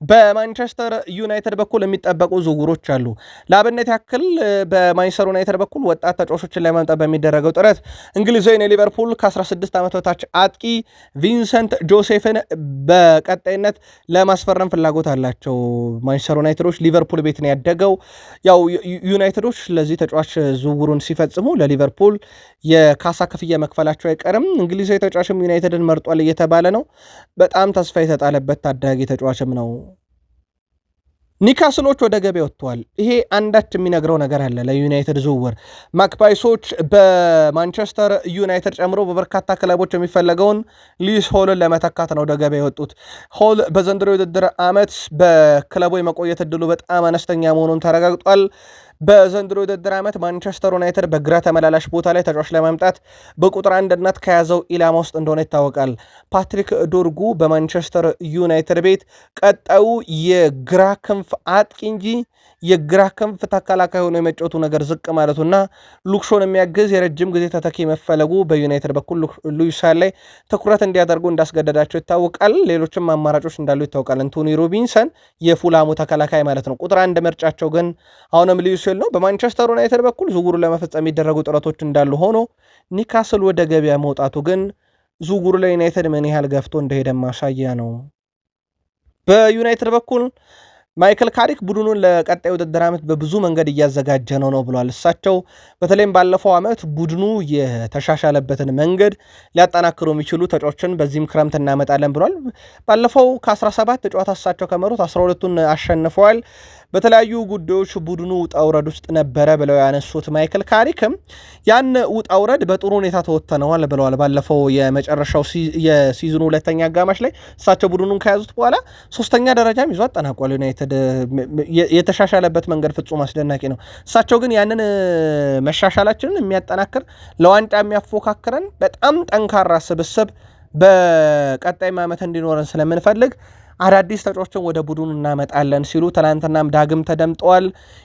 በማንቸስተር ዩናይትድ በኩል የሚጠበቁ ዝውውሮች አሉ። ለአብነት ያክል በማንቸስተር ዩናይትድ በኩል ወጣት ተጫዋቾችን ለማምጣት በሚደረገው ጥረት እንግሊዛዊን የሊቨርፑል ከ16 ዓመት በታች አጥቂ ቪንሰንት ጆሴፍን በቀጣይነት ለማስፈረም ፍላጎት አላቸው ማንቸስተር ዩናይትዶች። ሊቨርፑል ቤት ነው ያደገው። ያው ዩናይትዶች ለዚህ ተጫዋች ዝውውሩን ሲፈጽሙ ለሊቨርፑል የካሳ ክፍያ መክፈላቸው አይቀርም። እንግሊዛዊ ተጫዋችም ዩናይትድን መርጧል እየተባለ ነው። በጣም ተስፋ የተጣለበት ታዳጊ ተጫዋችም ነው። ኒካስሎች ወደ ገበያ ወጥተዋል። ይሄ አንዳች የሚነግረው ነገር አለ ለዩናይትድ ዝውውር። ማክፓይሶች በማንቸስተር ዩናይትድ ጨምሮ በበርካታ ክለቦች የሚፈለገውን ሊስ ሆልን ለመተካት ነው ወደ ገበያ የወጡት። ሆል በዘንድሮ የውድድር ዓመት በክለቡ የመቆየት እድሉ በጣም አነስተኛ መሆኑን ተረጋግጧል። በዘንድሮ የውድድር ዓመት ማንቸስተር ዩናይትድ በግራ ተመላላሽ ቦታ ላይ ተጫዋች ለማምጣት በቁጥር አንድነት ከያዘው ኢላማ ውስጥ እንደሆነ ይታወቃል። ፓትሪክ ዶርጉ በማንቸስተር ዩናይትድ ቤት ቀጣዩ የግራ ክንፍ አጥቂ እንጂ የግራ ክንፍ ተከላካይ ሆኖ የመጫወቱ ነገር ዝቅ ማለቱና ሉክሾን የሚያግዝ የረጅም ጊዜ ተተኪ መፈለጉ በዩናይትድ በኩል ሉዊስ ላይ ትኩረት እንዲያደርጉ እንዳስገደዳቸው ይታወቃል። ሌሎችም አማራጮች እንዳሉ ይታወቃል። አንቶኒ ሮቢንሰን የፉላሙ ተከላካይ ማለት ነው። ቁጥር አንድ ምርጫቸው ግን አሁንም ሉዊስ ነው። በማንቸስተር ዩናይትድ በኩል ዝውውሩ ለመፈጸም የሚደረጉ ጥረቶች እንዳሉ ሆኖ ኒካስል ወደ ገበያ መውጣቱ ግን ዝውውሩ ላይ ዩናይትድ ምን ያህል ገፍቶ እንደሄደ ማሳያ ነው። በዩናይትድ በኩል ማይክል ካሪክ ቡድኑን ለቀጣይ ውድድር ዓመት በብዙ መንገድ እያዘጋጀ ነው ብለዋል። እሳቸው በተለይም ባለፈው ዓመት ቡድኑ የተሻሻለበትን መንገድ ሊያጠናክሩ የሚችሉ ተጫዋቾችን በዚህም ክረምት እናመጣለን ብለዋል። ባለፈው ከ17 ጨዋታ እሳቸው ከመሩት 12ቱን አሸንፈዋል። በተለያዩ ጉዳዮች ቡድኑ ውጣውረድ ውስጥ ነበረ ብለው ያነሱት ማይክል ካሪክም ያን ውጣውረድ በጥሩ ሁኔታ ተወጥተነዋል ብለዋል። ባለፈው የመጨረሻው የሲዝኑ ሁለተኛ አጋማሽ ላይ እሳቸው ቡድኑን ከያዙት በኋላ 3ኛ ደረጃም ይዞ አጠናቋል። ዩናይትድ የተሻሻለበት መንገድ ፍጹም አስደናቂ ነው። እሳቸው ግን ያንን መሻሻላችንን የሚያጠናክር ለዋንጫ የሚያፎካክረን በጣም ጠንካራ ስብስብ በቀጣይ ዓመት እንዲኖረን ስለምንፈልግ አዳዲስ ተጫዋቾችን ወደ ቡድኑ እናመጣለን ሲሉ ትናንትናም ዳግም ተደምጠዋል።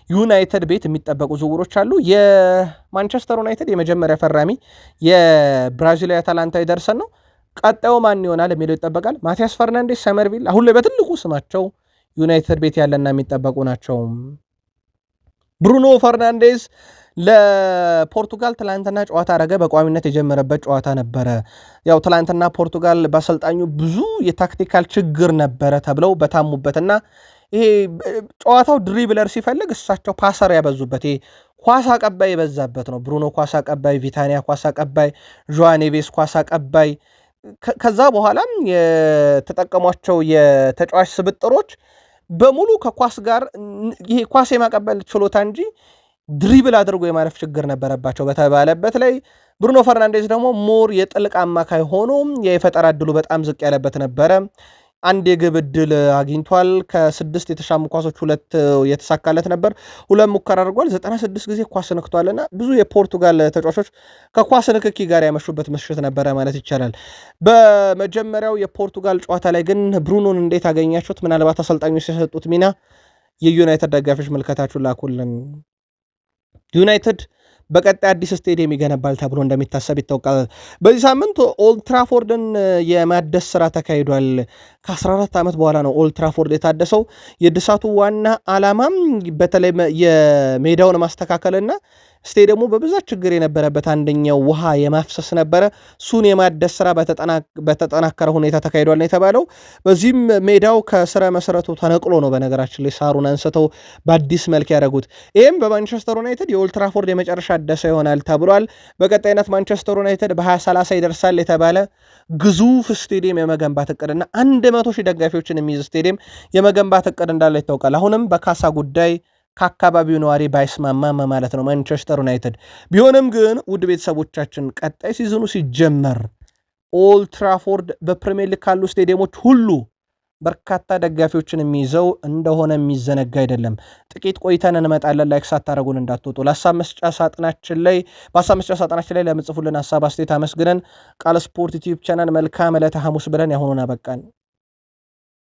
ዩናይትድ ቤት የሚጠበቁ ዝውውሮች አሉ። የማንቸስተር ዩናይትድ የመጀመሪያ ፈራሚ የብራዚላዊ አታላንታ ይደርሰን ነው። ቀጣዩ ማን ይሆናል የሚለው ይጠበቃል። ማቲያስ ፈርናንዴስ፣ ሰመርቪል አሁን ላይ በትልቁ ስማቸው ዩናይትድ ቤት ያለና የሚጠበቁ ናቸው። ብሩኖ ፈርናንዴዝ ለፖርቱጋል ትላንትና ጨዋታ አረገ። በቋሚነት የጀመረበት ጨዋታ ነበረ። ያው ትላንትና ፖርቱጋል በአሰልጣኙ ብዙ የታክቲካል ችግር ነበረ ተብለው በታሙበትና ይሄ ጨዋታው ድሪብለር ሲፈልግ እሳቸው ፓሰር ያበዙበት ይሄ ኳስ አቀባይ የበዛበት ነው። ብሩኖ ኳስ አቀባይ፣ ቪታኒያ ኳስ አቀባይ፣ ዦዋ ኔቬስ ኳስ አቀባይ። ከዛ በኋላም የተጠቀሟቸው የተጫዋች ስብጥሮች በሙሉ ከኳስ ጋር ይሄ ኳስ የማቀበል ችሎታ እንጂ ድሪብል አድርጎ የማለፍ ችግር ነበረባቸው በተባለበት ላይ ብሩኖ ፈርናንዴዝ ደግሞ ሞር የጥልቅ አማካይ ሆኖ የፈጠራ እድሉ በጣም ዝቅ ያለበት ነበረ። አንድ የግብ እድል አግኝቷል። ከ6 የተሻሙ ኳሶች 2 የተሳካለት ነበር። 2 ሙከራ አድርጓል። 96 ጊዜ ኳስ ነክቷልና ብዙ የፖርቱጋል ተጫዋቾች ከኳስ ንክኪ ጋር ያመሹበት ምሽት ነበረ ማለት ይቻላል። በመጀመሪያው የፖርቱጋል ጨዋታ ላይ ግን ብሩኖን እንዴት አገኛችሁት? ምናልባት አሰልጣኞች የሰጡት ሚና የዩናይትድ ደጋፊዎች መልከታችሁን ላኩልን። ዩናይትድ በቀጣይ አዲስ ስቴዲየም ይገነባል ተብሎ እንደሚታሰብ ይታወቃል። በዚህ ሳምንት ኦልትራፎርድን የማደስ ስራ ተካሂዷል። ከ14 ዓመት በኋላ ነው ኦልትራፎርድ የታደሰው። የእድሳቱ ዋና ዓላማም በተለይ የሜዳውን ማስተካከልና ስቴዲየሙ በብዛት ችግር የነበረበት አንደኛው ውሃ የማፍሰስ ነበረ። እሱን የማደስ ስራ በተጠናከረ ሁኔታ ተካሂዷል ነው የተባለው። በዚህም ሜዳው ከስረ መሰረቱ ተነቅሎ ነው በነገራችን ላይ ሳሩን አንስተው በአዲስ መልክ ያደረጉት። ይህም በማንቸስተር ዩናይትድ የኦልትራፎርድ የመጨረሻ አደሳ ይሆናል ተብሏል። በቀጣይነት ማንቸስተር ዩናይትድ በ2030 ይደርሳል የተባለ ግዙፍ ስቴዲየም የመገንባት እቅድና 100,000 ደጋፊዎችን የሚይዝ ስቴዲየም የመገንባት እቅድ እንዳለ ይታወቃል። አሁንም በካሳ ጉዳይ ከአካባቢው ነዋሪ ባይስማማም ማለት ነው ማንቸስተር ዩናይትድ። ቢሆንም ግን ውድ ቤተሰቦቻችን ቀጣይ ሲዝኑ ሲጀመር ኦልትራፎርድ በፕሪሚየር ሊግ ካሉ ስቴዲየሞች ሁሉ በርካታ ደጋፊዎችን የሚይዘው እንደሆነ የሚዘነጋ አይደለም። ጥቂት ቆይተን እንመጣለን። ላይክ ሳታደርጉን እንዳትወጡ። በሀሳብ መስጫ ሳጥናችን ላይ ለምጽፉልን ሀሳብ አስተያየት አመስግነን ቃል ስፖርት ዩቲዩብ ቻናል መልካም ዕለተ ሐሙስ ብለን ያሁኑን አበቃን።